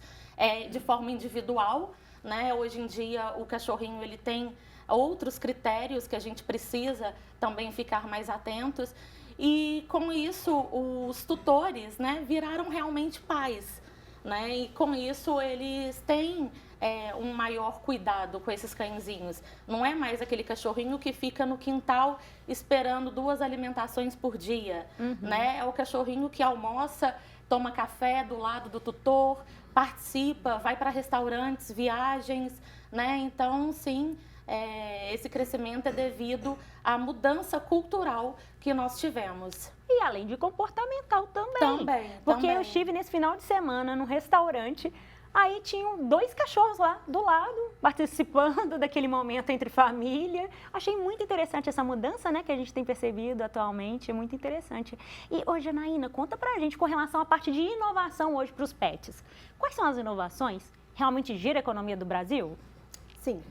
de forma individual, né? Hoje em dia, o cachorrinho ele tem outros critérios que a gente precisa também ficar mais atentos. E com isso, os tutores, né, viraram realmente pais, né? E com isso, eles têm um maior cuidado com esses cãezinhos. Não é mais aquele cachorrinho que fica no quintal esperando 2 alimentações por dia, né? É o cachorrinho que almoça, toma café do lado do tutor, participa, vai para restaurantes, viagens, né? Então, sim, esse crescimento é devido à mudança cultural que nós tivemos. E além de comportamental também. Também. Porque eu estive nesse final de semana num restaurante, aí tinham 2 cachorros lá do lado, participando daquele momento entre família. Achei muito interessante essa mudança, né, que a gente tem percebido atualmente, é muito interessante. E hoje, Janaína, conta pra gente com relação à parte de inovação hoje para os pets. Quais são as inovações? Realmente gira a economia do Brasil? Sim.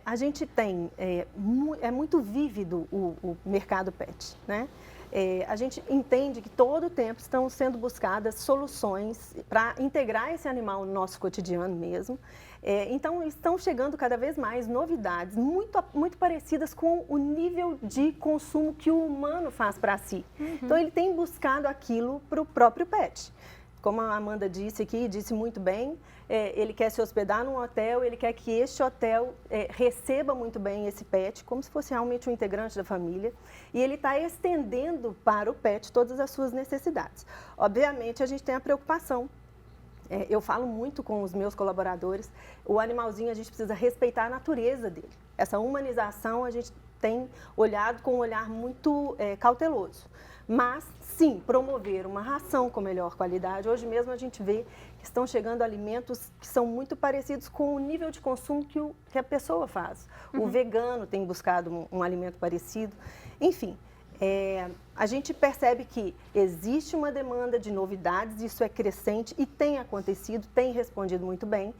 A gente tem, é muito vívido o mercado pet, né? A gente entende que todo o tempo estão sendo buscadas soluções para integrar esse animal no nosso cotidiano mesmo. Então, estão chegando cada vez mais novidades muito parecidas com o nível de consumo que o humano faz para si. Então, ele tem buscado aquilo para o próprio pet. Como a Amanda disse aqui, disse muito bem, ele quer se hospedar num hotel, ele quer que este hotel receba muito bem esse pet, como se fosse realmente um integrante da família, e ele está estendendo para o pet todas as suas necessidades. Obviamente, a gente tem a preocupação. Eu falo muito com os meus colaboradores, o animalzinho a gente precisa respeitar a natureza dele. Essa humanização a gente tem olhado com um olhar muito cauteloso. Mas, sim, promover uma ração com melhor qualidade. Hoje mesmo a gente vê que estão chegando alimentos que são muito parecidos com o nível de consumo que a pessoa faz. O vegano tem buscado um alimento parecido. Enfim, a gente percebe que existe uma demanda de novidades, isso é crescente e tem acontecido, tem respondido muito bem,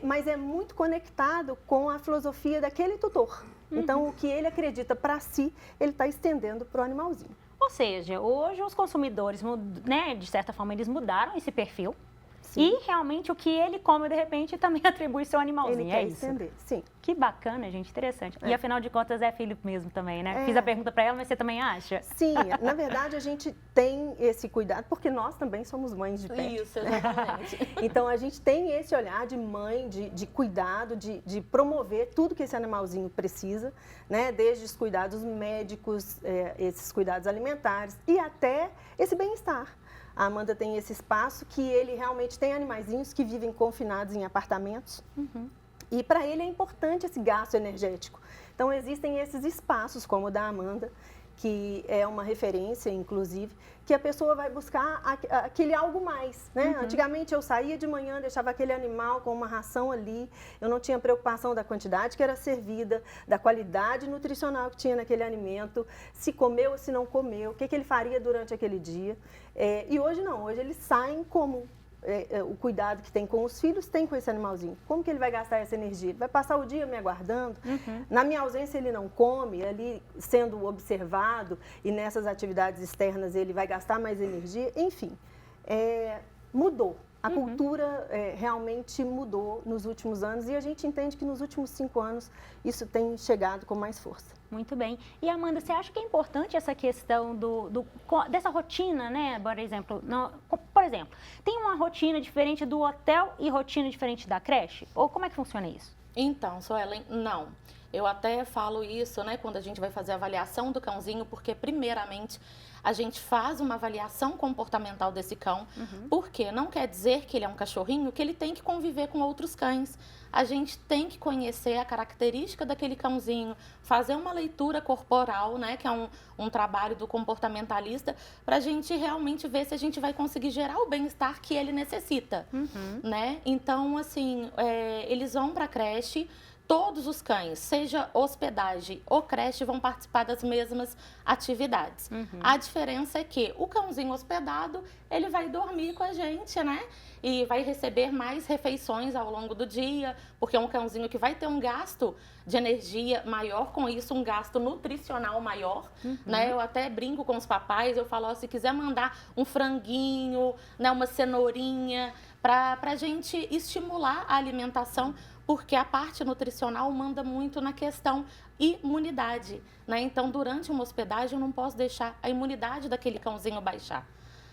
mas é muito conectado com a filosofia daquele tutor. Então, o que ele acredita para si, ele está estendendo para o animalzinho. Ou seja, hoje os consumidores, né, de certa forma, eles mudaram esse perfil. Sim. E realmente o que ele come, de repente, também atribui seu animalzinho. Ele quer estender, sim. Que bacana, gente, interessante. E afinal de contas é filho mesmo também, né? Fiz a pergunta para ela, mas você também acha? Sim, na verdade a gente tem esse cuidado, porque nós também somos mães de pet. Isso, exatamente. Então a gente tem esse olhar de mãe, de cuidado, de promover tudo que esse animalzinho precisa, né? Desde os cuidados médicos, esses cuidados alimentares e até esse bem-estar. A Amanda tem esse espaço que ele realmente tem animaizinhos que vivem confinados em apartamentos. E para ele é importante esse gasto energético. Então, existem esses espaços, como o da Amanda, que é uma referência, inclusive, que a pessoa vai buscar aquele algo mais, né? Antigamente, eu saía de manhã, deixava aquele animal com uma ração ali, eu não tinha preocupação da quantidade que era servida, da qualidade nutricional que tinha naquele alimento, se comeu ou se não comeu, o que ele faria durante aquele dia. E hoje não, hoje eles saem como o cuidado que tem com os filhos, tem com esse animalzinho. Como que ele vai gastar essa energia? Ele vai passar o dia me aguardando? Na minha ausência ele não come, ali sendo observado e nessas atividades externas ele vai gastar mais energia? Enfim, mudou. A cultura realmente mudou nos últimos anos e a gente entende que nos últimos 5 anos isso tem chegado com mais força. Muito bem. E Amanda, você acha que é importante essa questão dessa rotina, né? Por exemplo, tem uma rotina diferente do hotel e rotina diferente da creche? Ou como é que funciona isso? Então, Suelen, não. Eu até falo isso, né, quando a gente vai fazer a avaliação do cãozinho, porque primeiramente a gente faz uma avaliação comportamental desse cão, porque não quer dizer que ele é um cachorrinho, que ele tem que conviver com outros cães. A gente tem que conhecer a característica daquele cãozinho, fazer uma leitura corporal, né, que é um trabalho do comportamentalista, para a gente realmente ver se a gente vai conseguir gerar o bem-estar que ele necessita, né? Então, assim, eles vão para a creche, todos os cães, seja hospedagem ou creche, vão participar das mesmas atividades. A diferença é que o cãozinho hospedado, ele vai dormir com a gente, né? E vai receber mais refeições ao longo do dia, porque é um cãozinho que vai ter um gasto de energia maior, com isso um gasto nutricional maior, né? Eu até brinco com os papais, eu falo, ó, se quiser mandar um franguinho, né, uma cenourinha, para a gente estimular a alimentação, porque a parte nutricional manda muito na questão imunidade, né? Então, durante uma hospedagem, eu não posso deixar a imunidade daquele cãozinho baixar,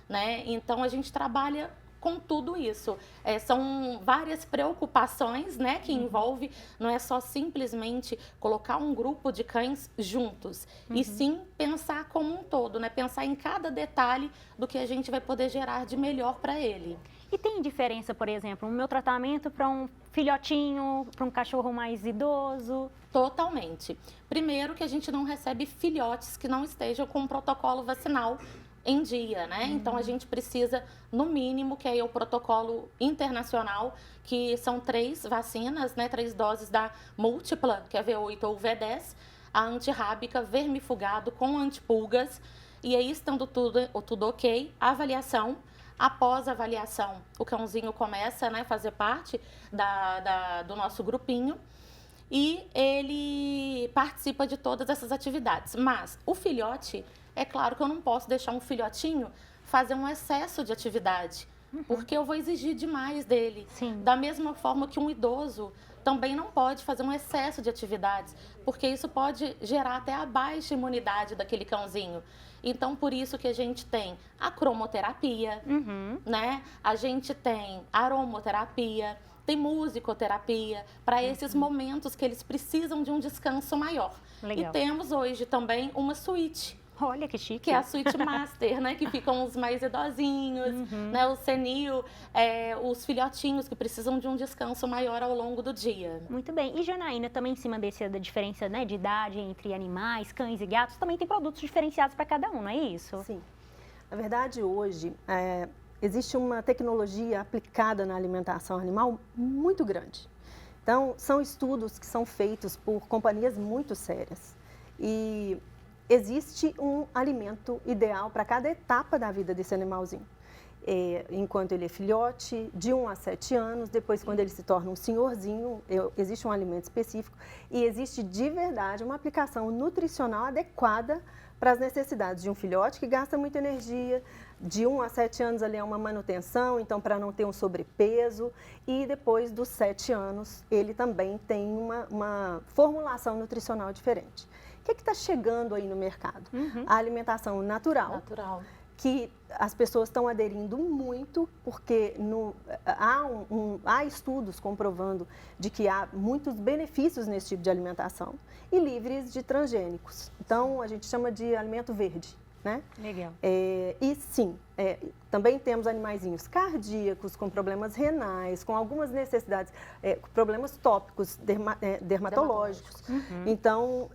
né? Então, a gente trabalha com tudo isso. São várias preocupações, né, que envolve, não é só simplesmente colocar um grupo de cães juntos, e sim pensar como um todo, né? Pensar em cada detalhe do que a gente vai poder gerar de melhor para ele. E tem diferença, por exemplo, no meu tratamento para um filhotinho, para um cachorro mais idoso? Totalmente. Primeiro que a gente não recebe filhotes que não estejam com um protocolo vacinal em dia, né? Então, a gente precisa, no mínimo, que é o protocolo internacional, que são 3 vacinas, né? 3 doses da múltipla, que é V8 ou V10, a antirrábica, vermifugado com antipulgas, e aí, estando tudo ok, a avaliação. Após a avaliação, o cãozinho começa, né, a fazer parte do nosso grupinho, e ele participa de todas essas atividades. Mas o filhote, é claro que eu não posso deixar um filhotinho fazer um excesso de atividade, porque eu vou exigir demais dele. Sim. Da mesma forma que um idoso também não pode fazer um excesso de atividades, porque isso pode gerar até a baixa imunidade daquele cãozinho. Então, por isso que a gente tem a cromoterapia, né? A gente tem aromoterapia, tem musicoterapia, para esses momentos que eles precisam de um descanso maior. Legal. E temos hoje também uma suíte, Olha que chique. que é a suíte master, né? Que ficam os mais idosinhos, né? O senil, os filhotinhos que precisam de um descanso maior ao longo do dia. Muito bem. E, Janaína, também em cima da diferença, né, de idade entre animais, cães e gatos, também tem produtos diferenciados para cada um, não é isso? Sim. Na verdade, hoje, existe uma tecnologia aplicada na alimentação animal muito grande. Então, são estudos que são feitos por companhias muito sérias. E existe um alimento ideal para cada etapa da vida desse animalzinho. Enquanto ele é filhote, de 1 a 7 anos, depois quando ele se torna um senhorzinho, existe um alimento específico e existe de verdade uma aplicação nutricional adequada para as necessidades de um filhote que gasta muita energia. De 1 a 7 anos ali é uma manutenção, então para não ter um sobrepeso, e depois dos 7 anos ele também tem uma formulação nutricional diferente. O que está chegando aí no mercado? A alimentação natural, que as pessoas estão aderindo muito, porque há estudos comprovando de que há muitos benefícios nesse tipo de alimentação, e livres de transgênicos. Então, a gente chama de alimento verde, né? Legal. E sim, também temos animaizinhos cardíacos, com problemas renais, com algumas necessidades, problemas tópicos, dermatológicos. Então,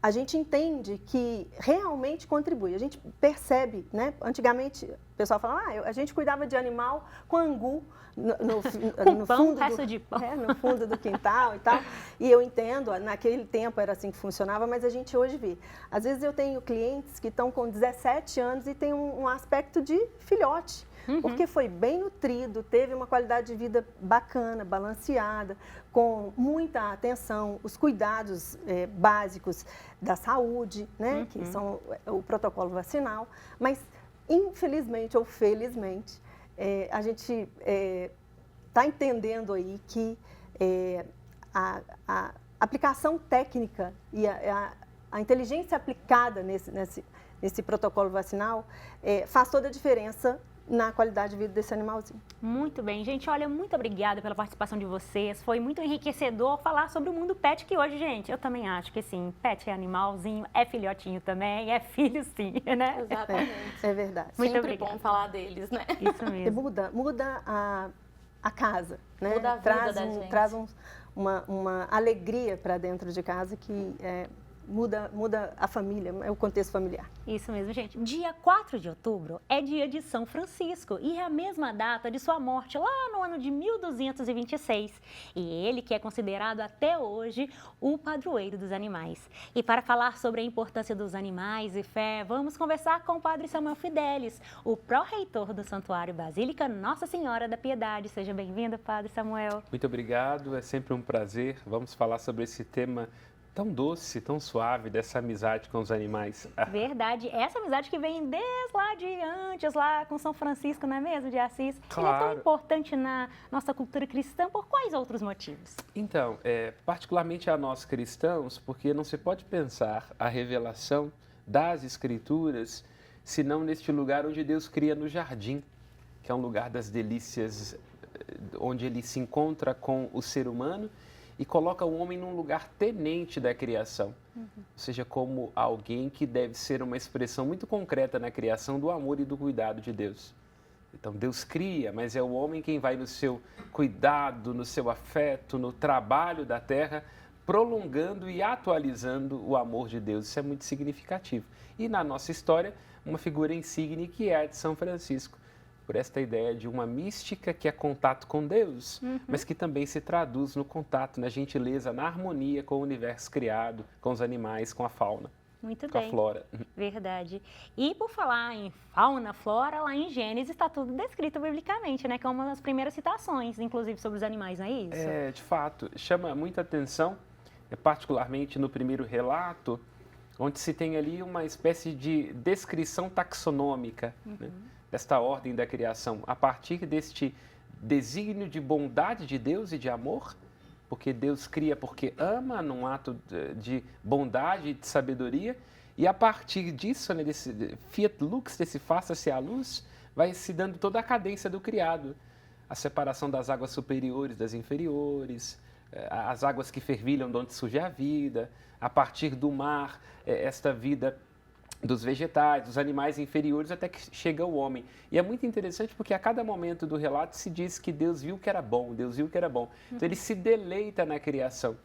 a gente entende que realmente contribui. A gente percebe, né? Antigamente, o pessoal falava, a gente cuidava de animal com angu no fundo do quintal e tal. E eu entendo, naquele tempo era assim que funcionava, mas a gente hoje vê. Às vezes eu tenho clientes que estão com 17 anos e têm um aspecto de filhote. Porque foi bem nutrido, teve uma qualidade de vida bacana, balanceada, com muita atenção, os cuidados básicos da saúde, né, que são o protocolo vacinal. Mas, infelizmente ou felizmente, a gente está entendendo aí que a aplicação técnica e a inteligência aplicada nesse protocolo vacinal faz toda a diferença na qualidade de vida desse animalzinho. Muito bem, gente. Olha, muito obrigada pela participação de vocês. Foi muito enriquecedor falar sobre o mundo pet, que hoje, gente, eu também acho que sim, pet é animalzinho, é filhotinho também, é filho sim, né? Exatamente. É verdade. Muito Sempre obrigada. bom falar deles, né? Isso mesmo. Muda a casa, né? Muda a vida da gente. Traz uma alegria para dentro de casa que muda a família, o contexto familiar. Isso mesmo, gente. Dia 4 de outubro é dia de São Francisco e é a mesma data de sua morte lá no ano de 1226. E ele que é considerado até hoje o padroeiro dos animais. E para falar sobre a importância dos animais e fé, vamos conversar com o Padre Samuel Fidelis, o pró-reitor do Santuário Basílica Nossa Senhora da Piedade. Seja bem-vindo, Padre Samuel. Muito obrigado, é sempre um prazer. Vamos falar sobre esse tema tão doce, tão suave, dessa amizade com os animais. Verdade, essa amizade que vem desde lá de antes, lá com São Francisco, não é mesmo, de Assis? Claro. Ele é tão importante na nossa cultura cristã, por quais outros motivos? Então, particularmente a nós cristãos, porque não se pode pensar a revelação das Escrituras senão neste lugar onde Deus cria no jardim, que é um lugar das delícias, onde ele se encontra com o ser humano e coloca o homem num lugar tenente da criação, ou seja, como alguém que deve ser uma expressão muito concreta na criação do amor e do cuidado de Deus. Então, Deus cria, mas é o homem quem vai no seu cuidado, no seu afeto, no trabalho da terra, prolongando e atualizando o amor de Deus. Isso é muito significativo. E na nossa história, uma figura insigne que é a de São Francisco, por esta ideia de uma mística que é contato com Deus, mas que também se traduz no contato, na gentileza, na harmonia com o universo criado, com os animais, com a fauna, Muito com a bem, flora. verdade. E por falar em fauna, flora, lá em Gênesis está tudo descrito biblicamente, né? Que é uma das primeiras citações, inclusive, sobre os animais, não é isso? É, de fato, chama muita atenção, particularmente no primeiro relato, onde se tem ali uma espécie de descrição taxonômica, né, desta ordem da criação, a partir deste desígnio de bondade de Deus e de amor, porque Deus cria porque ama, num ato de bondade e de sabedoria, e a partir disso, né, desse fiat lux, desse faça-se a luz, vai se dando toda a cadência do criado, a separação das águas superiores das inferiores, as águas que fervilham de onde surge a vida, a partir do mar, esta vida dos vegetais, dos animais inferiores, até que chega o homem. E é muito interessante porque a cada momento do relato se diz que Deus viu que era bom, Deus viu que era bom. Então ele se deleita na criação.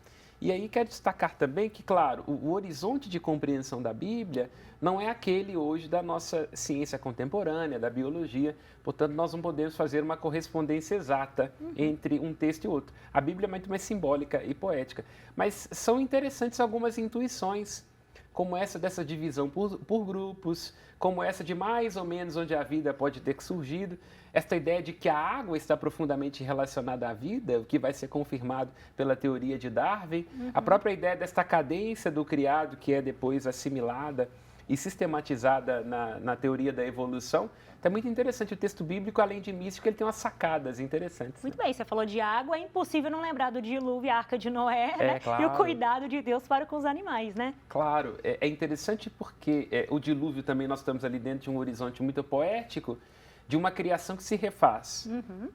E aí quero destacar também que, claro, o horizonte de compreensão da Bíblia não é aquele hoje da nossa ciência contemporânea, da biologia, portanto nós não podemos fazer uma correspondência exata entre um texto e outro. A Bíblia é muito mais simbólica e poética, mas são interessantes algumas intuições, como essa dessa divisão por grupos, como essa de mais ou menos onde a vida pode ter surgido, esta ideia de que a água está profundamente relacionada à vida, o que vai ser confirmado pela teoria de Darwin, a própria ideia desta cadência do criado que é depois assimilada e sistematizada na teoria da evolução. Então é muito interessante o texto bíblico, além de místico, ele tem umas sacadas interessantes. Muito bem, você falou de água, é impossível não lembrar do dilúvio e a Arca de Noé, né? Claro. E o cuidado de Deus para com os animais, né? Claro, é interessante porque o dilúvio também, nós estamos ali dentro de um horizonte muito poético, de uma criação que se refaz.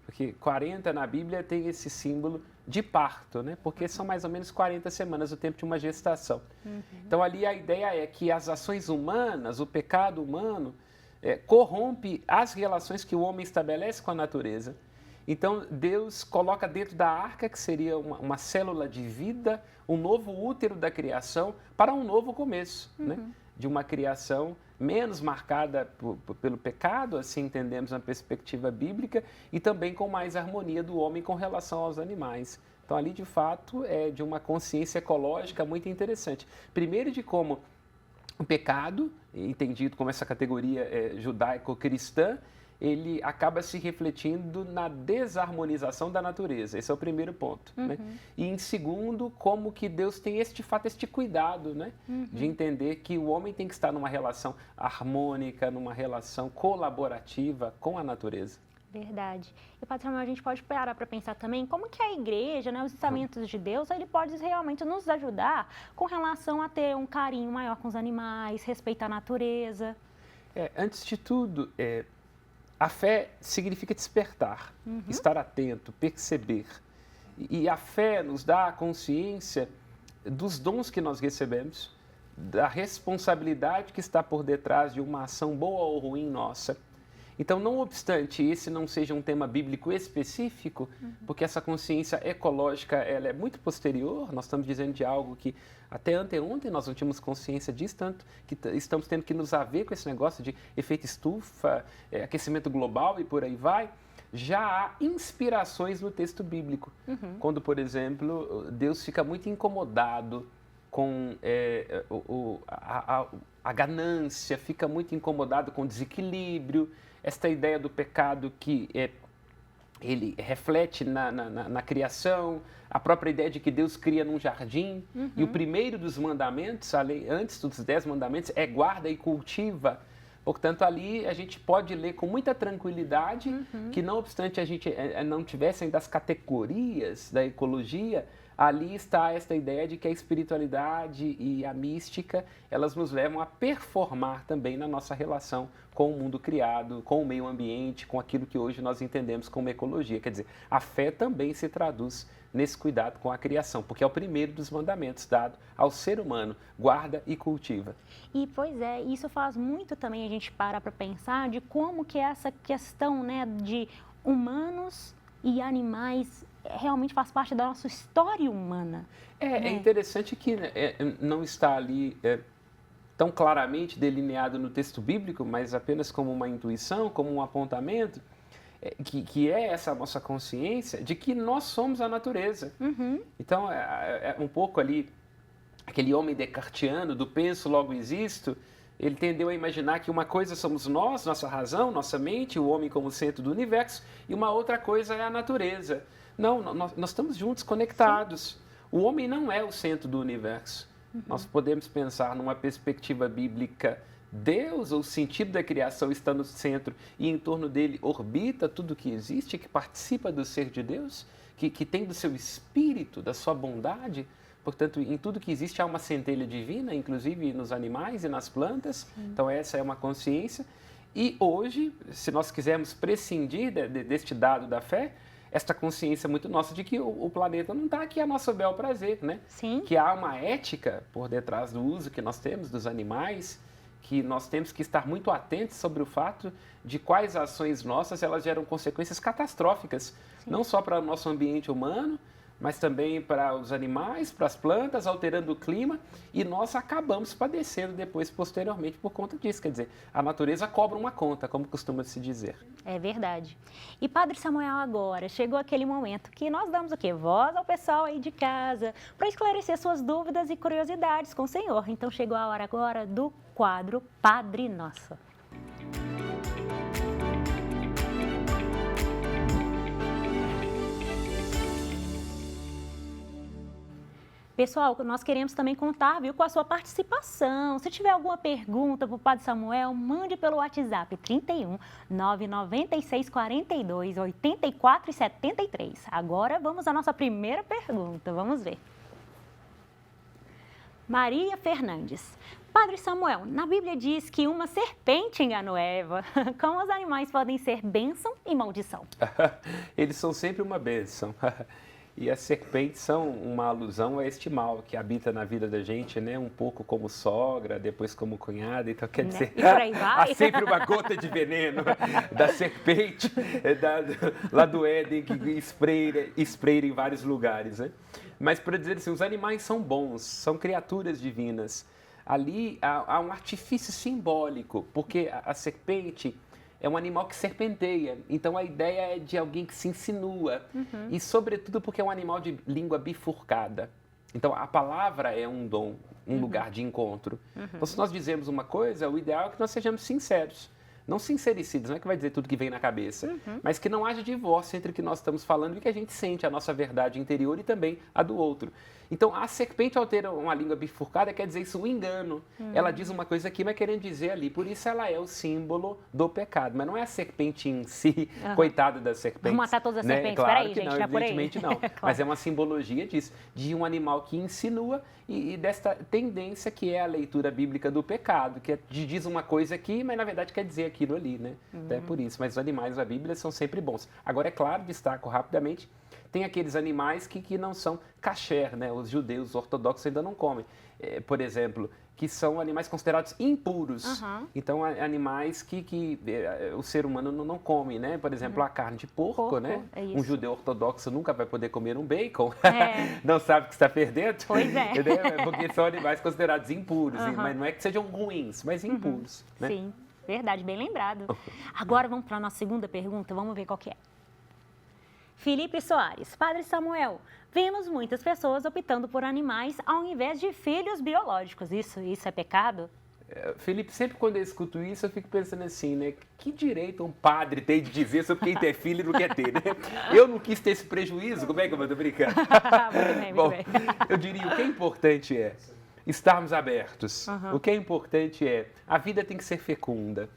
Porque 40 na Bíblia tem esse símbolo de parto, né? Porque são mais ou menos 40 semanas, o tempo de uma gestação. Então ali a ideia é que as ações humanas, o pecado humano, corrompe as relações que o homem estabelece com a natureza. Então Deus coloca dentro da arca, que seria uma célula de vida, um novo útero da criação para um novo começo, né? De uma criação menos marcada pelo pecado, assim entendemos na perspectiva bíblica, e também com mais harmonia do homem com relação aos animais. Então ali, de fato, é de uma consciência ecológica muito interessante. Primeiro, de como o pecado, entendido como essa categoria judaico-cristã, ele acaba se refletindo na desarmonização da natureza. Esse é o primeiro ponto. Né? E em segundo, como que Deus tem este cuidado, né? De entender que o homem tem que estar numa relação harmônica, numa relação colaborativa com a natureza. Verdade. E, Padre Samuel, a gente pode parar para pensar também como que a igreja, né, os ensinamentos de Deus, ele pode realmente nos ajudar com relação a ter um carinho maior com os animais, respeitar a natureza. Antes de tudo, a fé significa despertar, estar atento, perceber. E a fé nos dá a consciência dos dons que nós recebemos, da responsabilidade que está por detrás de uma ação boa ou ruim nossa. Então, não obstante esse não seja um tema bíblico específico, porque essa consciência ecológica ela é muito posterior, nós estamos dizendo de algo que até anteontem nós não tínhamos consciência disso, tanto que estamos tendo que nos haver com esse negócio de efeito estufa, aquecimento global e por aí vai. Já há inspirações no texto bíblico. Quando, por exemplo, Deus fica muito incomodado com a ganância, fica muito incomodado com o desequilíbrio, esta ideia do pecado que ele reflete na criação, a própria ideia de que Deus cria num jardim, e o primeiro dos mandamentos, antes dos 10 mandamentos, é guarda e cultiva. Portanto, ali a gente pode ler com muita tranquilidade que, não obstante a gente não tivesse ainda as categorias da ecologia, ali está esta ideia de que a espiritualidade e a mística, elas nos levam a performar também na nossa relação com o mundo criado, com o meio ambiente, com aquilo que hoje nós entendemos como ecologia. Quer dizer, a fé também se traduz nesse cuidado com a criação, porque é o primeiro dos mandamentos dado ao ser humano, guarda e cultiva. E, pois é, isso faz muito também a gente para pensar de como que essa questão, né, de humanos e animais realmente faz parte da nossa história humana. É interessante que não está ali tão claramente delineado no texto bíblico, mas apenas como uma intuição, como um apontamento, que é essa nossa consciência de que nós somos a natureza. Então, é um pouco ali, aquele homem descartiano do penso, logo existo, ele tendeu a imaginar que uma coisa somos nós, nossa razão, nossa mente, o homem como centro do universo, e uma outra coisa é a natureza. Não, nós estamos juntos, conectados. Sim. O homem não é o centro do universo. Nós podemos pensar numa perspectiva bíblica, Deus, ou o sentido da criação está no centro e em torno dele orbita tudo que existe, que participa do ser de Deus, que tem do seu espírito, da sua bondade. Portanto, em tudo que existe há uma centelha divina, inclusive nos animais e nas plantas. Então, essa é uma consciência. E hoje, se nós quisermos prescindir deste dado da fé, esta consciência muito nossa de que o planeta não está aqui a nosso bel prazer, né? Sim. Que há uma ética por detrás do uso que nós temos dos animais, que nós temos que estar muito atentos sobre o fato de quais ações nossas elas geram consequências catastróficas, Sim. não só para o nosso ambiente humano, mas também para os animais, para as plantas, alterando o clima, e nós acabamos padecendo depois, posteriormente, por conta disso. Quer dizer, a natureza cobra uma conta, como costuma se dizer. É verdade. E Padre Samuel, agora, chegou aquele momento que nós damos o quê? Voz ao pessoal aí de casa, para esclarecer suas dúvidas e curiosidades com o Senhor. Então, chegou a hora agora do quadro Padre Nosso. Pessoal, nós queremos também contar, viu, com a sua participação. Se tiver alguma pergunta para o Padre Samuel, mande pelo WhatsApp 31 996 42 84 73. Agora vamos à nossa primeira pergunta, vamos ver. Maria Fernandes. Padre Samuel, na Bíblia diz que uma serpente enganou Eva. Como os animais podem ser bênção e maldição? Eles são sempre uma bênção. E as serpentes são uma alusão a este mal que habita na vida da gente, né? Um pouco como sogra, depois como cunhada. Então, quer dizer, e por aí vai. Há sempre uma gota de veneno da serpente lá do Éden que espreita em vários lugares, né? Mas, para dizer assim, os animais são bons, são criaturas divinas. Ali há um artifício simbólico, porque a serpente é um animal que serpenteia, então a ideia é de alguém que se insinua, e sobretudo porque é um animal de língua bifurcada. Então a palavra é um dom, um lugar de encontro. Então se nós dizemos uma coisa, o ideal é que nós sejamos sinceros. Não sincericidas, não é que vai dizer tudo que vem na cabeça, mas que não haja divórcio entre o que nós estamos falando e o que a gente sente, a nossa verdade interior e também a do outro. Então, a serpente, ao ter uma língua bifurcada, quer dizer isso, um engano. Ela diz uma coisa aqui, mas querendo dizer ali. Por isso ela é o símbolo do pecado. Mas não é a serpente em si, coitada da serpente. Vamos matar todas as serpentes, claro peraí, que gente, não, não é por aí. evidentemente não. Claro. Mas é uma simbologia disso, de um animal que insinua e desta tendência que é a leitura bíblica do pecado, que diz uma coisa aqui, mas na verdade quer dizer aquilo ali, né? Então é por isso. Mas os animais da Bíblia são sempre bons. Agora, é claro, destaco rapidamente, tem aqueles animais que não são kasher, né? Os judeus ortodoxos ainda não comem. Por exemplo, que são animais considerados impuros. Aham. Então, animais que o ser humano não come, né? Por exemplo, a carne de porco, né? é Um isso. judeu ortodoxo nunca vai poder comer um bacon. É. Não sabe o que está perdendo. Pois é. Entendeu? Porque são animais considerados impuros. Aham. Mas não é que sejam ruins, mas impuros. Né? Sim, verdade, bem lembrado. Agora vamos para a nossa segunda pergunta, vamos ver qual que é. Felipe Soares, Padre Samuel, vemos muitas pessoas optando por animais ao invés de filhos biológicos. Isso é pecado? Felipe, sempre quando eu escuto isso, eu fico pensando assim, né? Que direito um padre tem de dizer sobre quem ter filho e não quer ter, né? Eu não quis ter esse prejuízo, como é que eu vou brincar? Muito bem, Bom, muito bem. eu diria, o que é importante é estarmos abertos. O que é importante é, a vida tem que ser fecunda.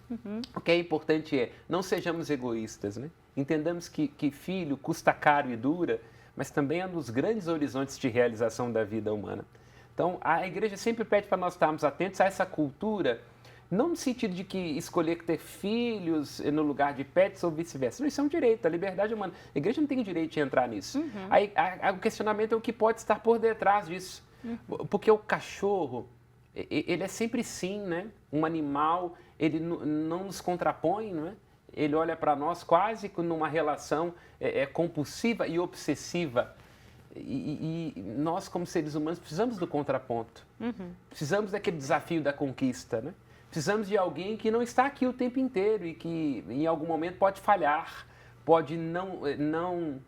O que é importante é, não sejamos egoístas, né? Entendamos que filho custa caro e dura, mas também é um dos grandes horizontes de realização da vida humana. Então, a igreja sempre pede para nós estarmos atentos a essa cultura, não no sentido de que escolher ter filhos no lugar de pets ou vice-versa. Não, isso é um direito, a liberdade humana. A igreja não tem o direito de entrar nisso. Aí, o questionamento é o que pode estar por detrás disso. Porque o cachorro, ele é sempre sim, né? Um animal, ele não nos contrapõe, não é? Ele olha para nós quase que numa relação compulsiva e obsessiva. E nós, como seres humanos, precisamos do contraponto. Precisamos daquele desafio da conquista, né? Precisamos de alguém que não está aqui o tempo inteiro e que em algum momento pode falhar, pode não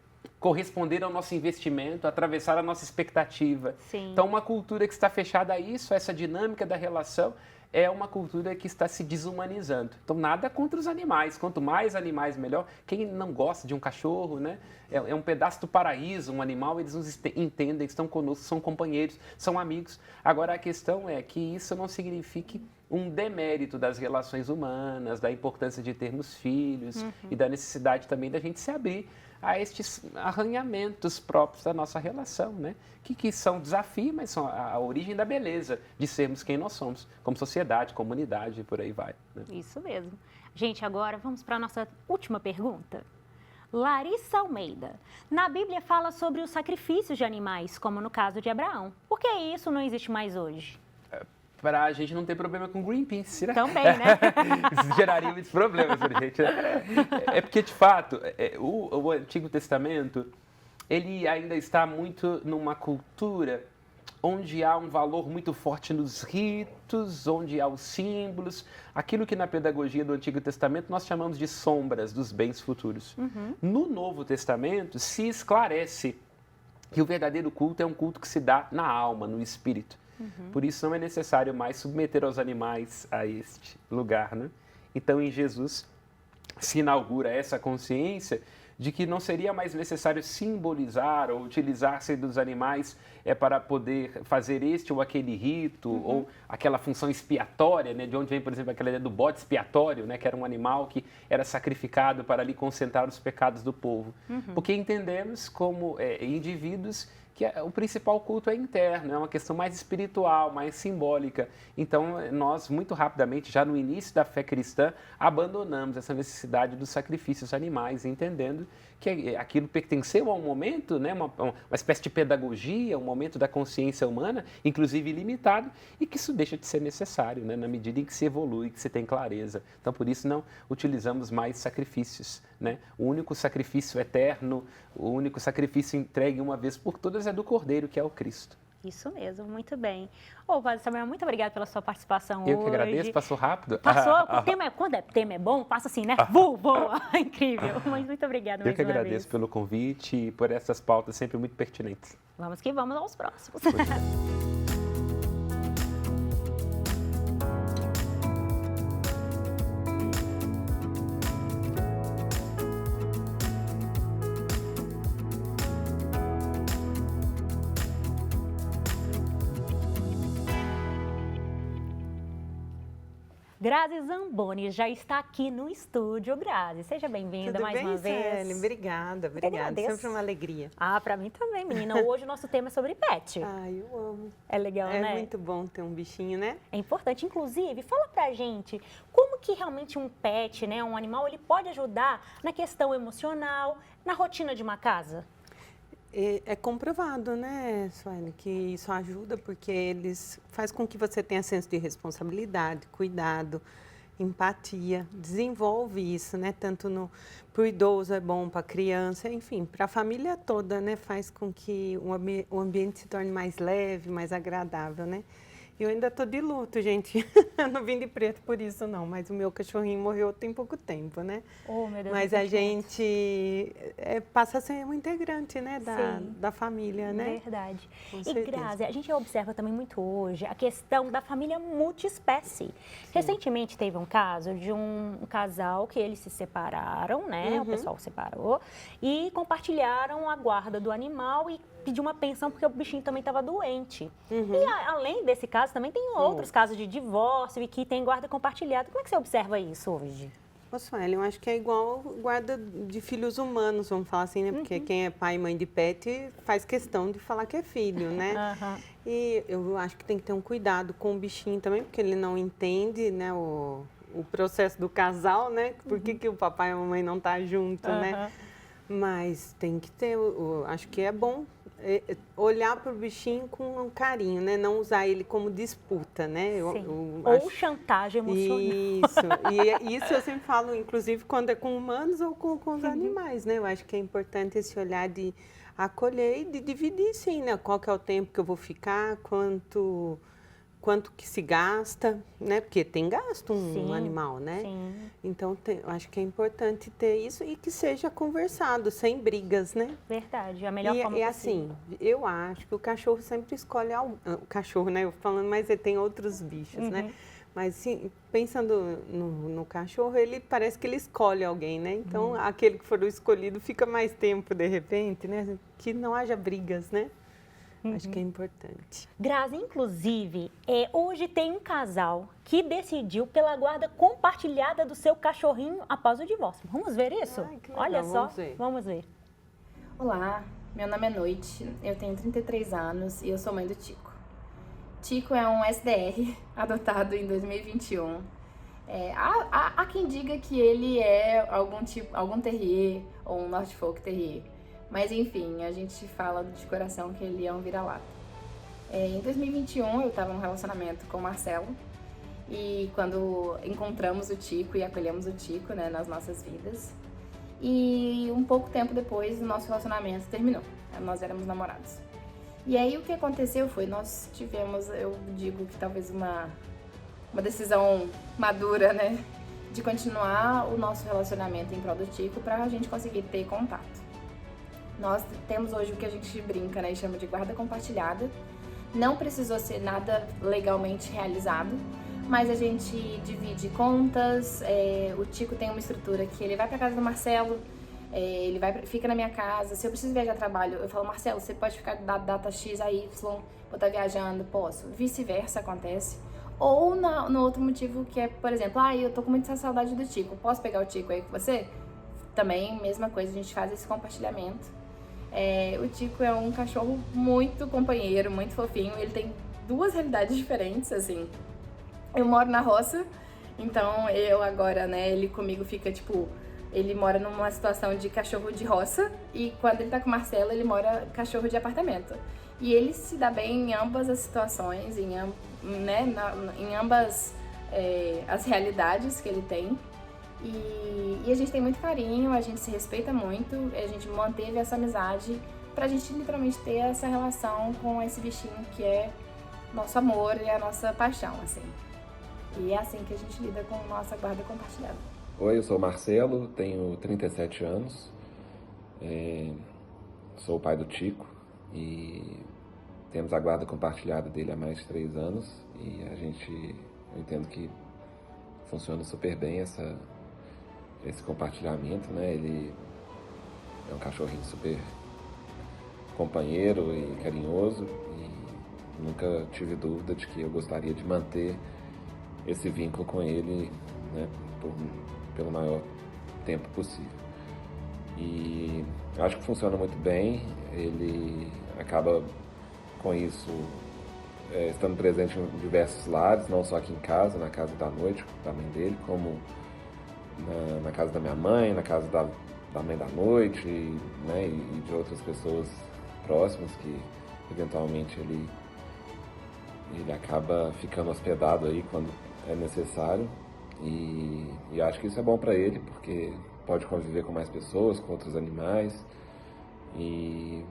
corresponder ao nosso investimento, atravessar a nossa expectativa. Sim. Então, uma cultura que está fechada a isso, essa dinâmica da relação, é uma cultura que está se desumanizando. Então, nada contra os animais. Quanto mais animais, melhor. Quem não gosta de um cachorro, né? É um pedaço do paraíso, um animal, eles nos entendem, estão conosco, são companheiros, são amigos. Agora, a questão é que isso não signifique um demérito das relações humanas, da importância de termos filhos e da necessidade também da gente se abrir a estes arranhamentos próprios da nossa relação, né? Que são desafios, mas são a origem da beleza de sermos quem nós somos, como sociedade, comunidade e por aí vai. Né? Isso mesmo. Gente, agora vamos para a nossa última pergunta. Larissa Almeida. Na Bíblia fala sobre os sacrifícios de animais, como no caso de Abraão. Por que isso não existe mais hoje? Para a gente não ter problema com Greenpeace, né? Também, né? Isso geraria muitos problemas para a gente. Né? É porque, de fato, o Antigo Testamento, ele ainda está muito numa cultura onde há um valor muito forte nos ritos, onde há os símbolos, aquilo que na pedagogia do Antigo Testamento nós chamamos de sombras dos bens futuros. No Novo Testamento se esclarece que o verdadeiro culto é um culto que se dá na alma, no espírito. Por isso não é necessário mais submeter os animais a este lugar, né? Então, em Jesus se inaugura essa consciência de que não seria mais necessário simbolizar ou utilizar-se dos animais para poder fazer este ou aquele rito ou aquela função expiatória, né? De onde vem, por exemplo, aquela ideia do bode expiatório, né? Que era um animal que era sacrificado para ali concentrar os pecados do povo. Porque entendemos como indivíduos que o principal culto é interno, é uma questão mais espiritual, mais simbólica. Então, nós, muito rapidamente, já no início da fé cristã, abandonamos essa necessidade dos sacrifícios animais, entendendo que aquilo pertenceu a um momento, né, uma espécie de pedagogia, um momento da consciência humana, inclusive ilimitado, e que isso deixa de ser necessário, né, na medida em que se evolui, que se tem clareza. Então, por isso, não utilizamos mais sacrifícios. Né? O único sacrifício eterno, o único sacrifício entregue uma vez por todas é do Cordeiro, que é o Cristo. Isso mesmo, muito bem. Ô, Padre Samuel, muito obrigada pela sua participação hoje. Eu que agradeço, passou rápido. Passou, quando o tema é bom, passa assim, né? Voa, incrível. Mas muito obrigada mais uma vez. Eu que agradeço pelo convite e por essas pautas sempre muito pertinentes. Vamos que vamos aos próximos. Grazi Zamboni já está aqui no estúdio. Grazi, seja bem-vinda mais uma vez. Sueli? Obrigada. Sempre uma alegria. Ah, para mim também, menina. Hoje o nosso tema é sobre pet. Ai, eu amo. É legal, né? É muito bom ter um bichinho, né? É importante. Inclusive, fala pra gente como que realmente um pet, né, um animal, ele pode ajudar na questão emocional, na rotina de uma casa? É comprovado, né, Sueli, que isso ajuda porque eles faz com que você tenha senso de responsabilidade, cuidado, empatia, desenvolve isso, né? Tanto para o idoso é bom, para a criança, enfim, para a família toda, né? Faz com que o ambiente se torne mais leve, mais agradável, né? Eu ainda estou de luto, gente. Eu não vim de preto por isso, não. Mas o meu cachorrinho morreu tem pouco tempo, né? Oh, meu Deus, mas a gente passa a ser um integrante, né? Da família, né? Verdade. Com E, certeza. Grazi, a gente observa também muito hoje a questão da família multiespécie. Recentemente teve um caso de um casal que eles se separaram, né? O pessoal separou e compartilharam a guarda do animal e pediu uma pensão porque o bichinho também estava doente. E além desse caso, também tem outros casos de divórcio e que tem guarda compartilhada. Como é que você observa isso hoje? Ô, Sueli, eu acho que é igual guarda de filhos humanos, vamos falar assim, né? Porque quem é pai e mãe de pet faz questão de falar que é filho, né? E eu acho que tem que ter um cuidado com o bichinho também, porque ele não entende, né, o processo do casal, né? Por que o papai e a mamãe não tá junto, né? Mas tem que ter, acho que é bom olhar para o bichinho com um carinho, né? Não usar ele como disputa, né? Ou chantagem emocional. Isso, e isso eu sempre falo, inclusive, quando é com humanos ou com os animais, né? Eu acho que é importante esse olhar de acolher e de dividir, sim, né? Qual que é o tempo que eu vou ficar, quanto que se gasta, né? Porque tem gasto um animal, né? Sim. Então, eu acho que é importante ter isso e que seja conversado, sem brigas, né? Verdade, a melhor forma possível. assim, eu acho que o cachorro sempre escolhe o cachorro, né? Eu falando, mas ele tem outros bichos, né? Mas assim, pensando no cachorro, ele parece que ele escolhe alguém, né? Então, aquele que for o escolhido fica mais tempo, de repente, né? Que não haja brigas, né? Acho que é importante. Grazi, inclusive, hoje tem um casal que decidiu pela guarda compartilhada do seu cachorrinho após o divórcio. Vamos ver isso? Ai, que legal. Olha só, Vamos ver. vamos ver. Olá, meu nome é Noite, eu tenho 33 anos e eu sou mãe do Tico. Tico é um SDR adotado em 2021. Há quem diga que ele é algum terrier ou um Norfolk Terrier. Mas enfim, a gente fala de coração que ele é um vira-lata. Em 2021 eu estava num relacionamento com o Marcelo e quando encontramos o Tico e acolhemos o Tico, né, nas nossas vidas. E um pouco tempo depois o nosso relacionamento terminou, nós éramos namorados. E aí o que aconteceu foi, nós tivemos, eu digo que talvez uma decisão madura, né, de continuar o nosso relacionamento em prol do Tico para a gente conseguir ter contato. Nós temos hoje o que a gente brinca, né, e chama de guarda compartilhada. Não precisou ser nada legalmente realizado, mas a gente divide contas, o Tico tem uma estrutura que ele vai para casa do Marcelo, ele fica na minha casa. Se eu preciso viajar a trabalho, eu falo, Marcelo, você pode ficar da data X a Y, vou estar viajando, posso. Vice-versa acontece. Ou no outro motivo que é, por exemplo, eu tô com muita saudade do Tico, posso pegar o Tico aí com você? Também, mesma coisa, a gente faz esse compartilhamento. O Tico é um cachorro muito companheiro, muito fofinho. Ele tem duas realidades diferentes, assim. Eu moro na roça, então eu agora, né, ele comigo fica, tipo... Ele mora numa situação de cachorro de roça e quando ele tá com o Marcelo, ele mora cachorro de apartamento. E ele se dá bem em ambas as situações, em ambas as realidades que ele tem. E a gente tem muito carinho, a gente se respeita muito, a gente manteve essa amizade pra gente literalmente ter essa relação com esse bichinho que é nosso amor e a nossa paixão, assim. E é assim que a gente lida com nossa guarda compartilhada. Oi, eu sou o Marcelo, tenho 37 anos, sou o pai do Tico e temos a guarda compartilhada dele há mais de 3 anos e eu entendo que funciona super bem esse compartilhamento, né? Ele é um cachorrinho super companheiro e carinhoso e nunca tive dúvida de que eu gostaria de manter esse vínculo com ele, né, pelo maior tempo possível. E acho que funciona muito bem, ele acaba com isso estando presente em diversos lares, não só aqui em casa, na casa da Noite, da mãe dele, como na casa da minha mãe, na casa da mãe da Noite, né, e de outras pessoas próximos, que eventualmente ele acaba ficando hospedado aí quando é necessário. E acho que isso é bom para ele, porque pode conviver com mais pessoas, com outros animais. E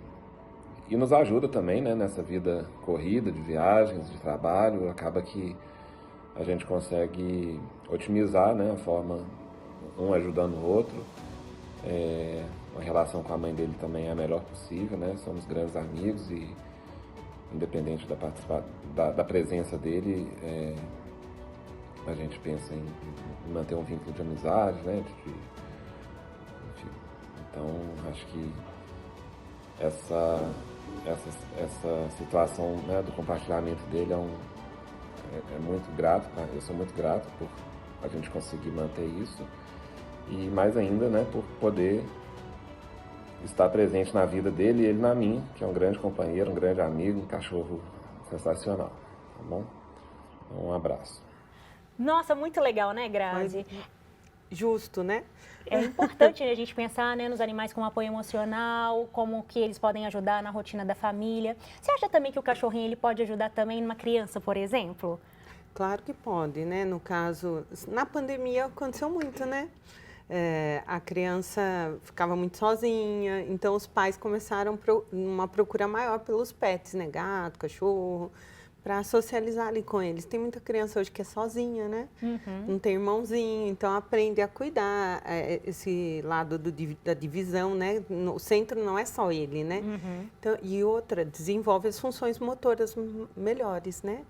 nos ajuda também, né, nessa vida corrida, de viagens, de trabalho. Acaba que a gente consegue otimizar, né, a forma, um ajudando o outro. A relação com a mãe dele também é a melhor possível, né? Somos grandes amigos e, independente da presença dele, a gente pensa em manter um vínculo de amizade, né? Enfim. Então, acho que essa situação, né, do compartilhamento dele é muito grato, né? Eu sou muito grato por a gente conseguir manter isso e mais ainda, né, por poder estar presente na vida dele e ele na minha, que é um grande companheiro, um grande amigo, um cachorro sensacional, tá bom? Um abraço. Nossa, muito legal, né, Grazi? Justo, né? É importante a gente pensar, né, nos animais com apoio emocional, como que eles podem ajudar na rotina da família. Você acha também que o cachorrinho ele pode ajudar também numa criança, por exemplo? Claro que pode, né? No caso, na pandemia aconteceu muito, né? A criança ficava muito sozinha, então os pais começaram uma procura maior pelos pets, né? Gato, cachorro, para socializar ali com eles. Tem muita criança hoje que é sozinha, né? Não tem irmãozinho, então aprende a cuidar esse lado da divisão, né? O centro não é só ele, né? Então, e outra, desenvolve as funções motoras melhores, né?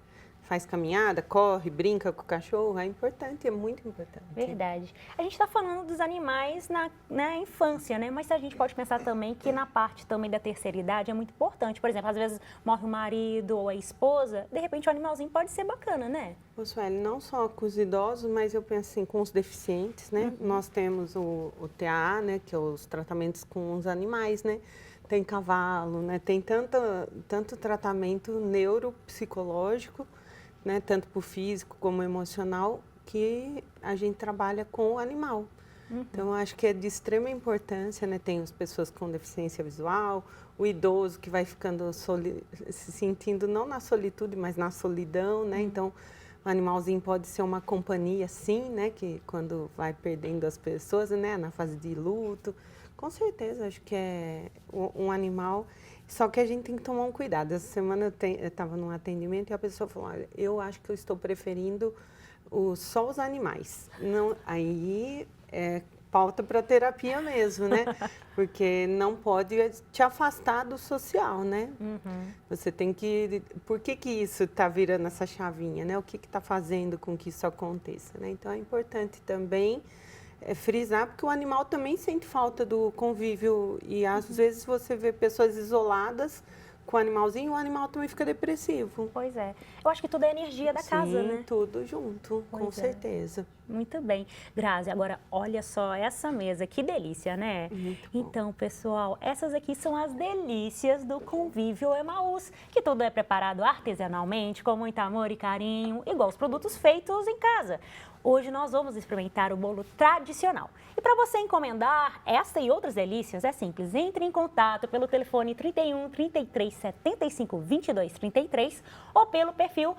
Faz caminhada, corre, brinca com o cachorro, é importante, é muito importante. Verdade. A gente está falando dos animais na infância, né? Mas a gente pode pensar também que na parte também da terceira idade é muito importante. Por exemplo, às vezes morre o marido ou a esposa, de repente o animalzinho pode ser bacana, né? Sueli, não só com os idosos, mas eu penso assim, com os deficientes, né? Nós temos o TAA, né? Que é os tratamentos com os animais, né? Tem cavalo, né? Tem tanto tratamento neuropsicológico, né, tanto para o físico como emocional, que a gente trabalha com o animal. Então, acho que é de extrema importância, né? Tem as pessoas com deficiência visual, o idoso que vai ficando se sentindo não na solitude, mas na solidão, né? Então, o animalzinho pode ser uma companhia, sim, né? Que quando vai perdendo as pessoas, né? Na fase de luto. Com certeza, acho que é um animal. Só que a gente tem que tomar um cuidado. Essa semana eu estava num atendimento e a pessoa falou, olha, eu acho que eu estou preferindo só os animais. Não, aí é pauta para terapia mesmo, né? Porque não pode te afastar do social, né? Você tem que... Por que isso está virando essa chavinha, né? O que está fazendo com que isso aconteça, né? Então, é importante também frisar, porque o animal também sente falta do convívio e às vezes você vê pessoas isoladas com o animalzinho e o animal também fica depressivo. Pois é. Eu acho que tudo é energia da casa, né? Sim, tudo junto, com certeza. Muito bem. Grazi, agora olha só essa mesa, que delícia, né? Muito bom. Então, pessoal, essas aqui são as delícias do Convívio Emaús, que tudo é preparado artesanalmente, com muito amor e carinho, igual os produtos feitos em casa. Hoje nós vamos experimentar o bolo tradicional. E para você encomendar esta e outras delícias, é simples. Entre em contato pelo telefone 31 33 75 22 33 ou pelo perfil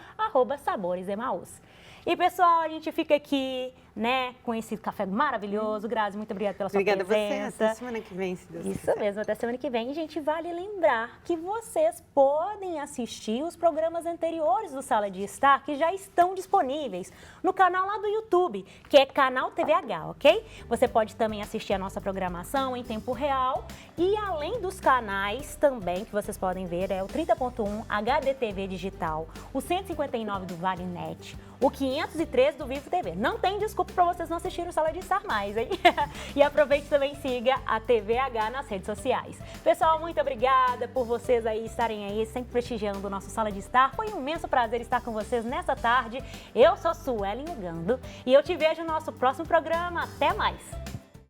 @saboresemaús. E, pessoal, a gente fica aqui, né, com esse café maravilhoso. Grazi, muito obrigada pela sua presença. Obrigada a você. Até semana que vem, se Deus quiser. Isso mesmo, até semana que vem. E, gente, vale lembrar que vocês podem assistir os programas anteriores do Sala de Estar, que já estão disponíveis no canal lá do YouTube, que é Canal TVH, ok? Você pode também assistir a nossa programação em tempo real. E, além dos canais também, que vocês podem ver, é o 30.1 HDTV Digital, o 159 do Vale Net, o 503 do Vivo TV. Não tem desculpa para vocês não assistirem o Sala de Estar mais, hein? E aproveite também, siga a TVH nas redes sociais. Pessoal, muito obrigada por vocês aí estarem aí, sempre prestigiando o nosso Sala de Estar. Foi um imenso prazer estar com vocês nessa tarde. Eu sou Suelen Ogando e eu te vejo no nosso próximo programa. Até mais!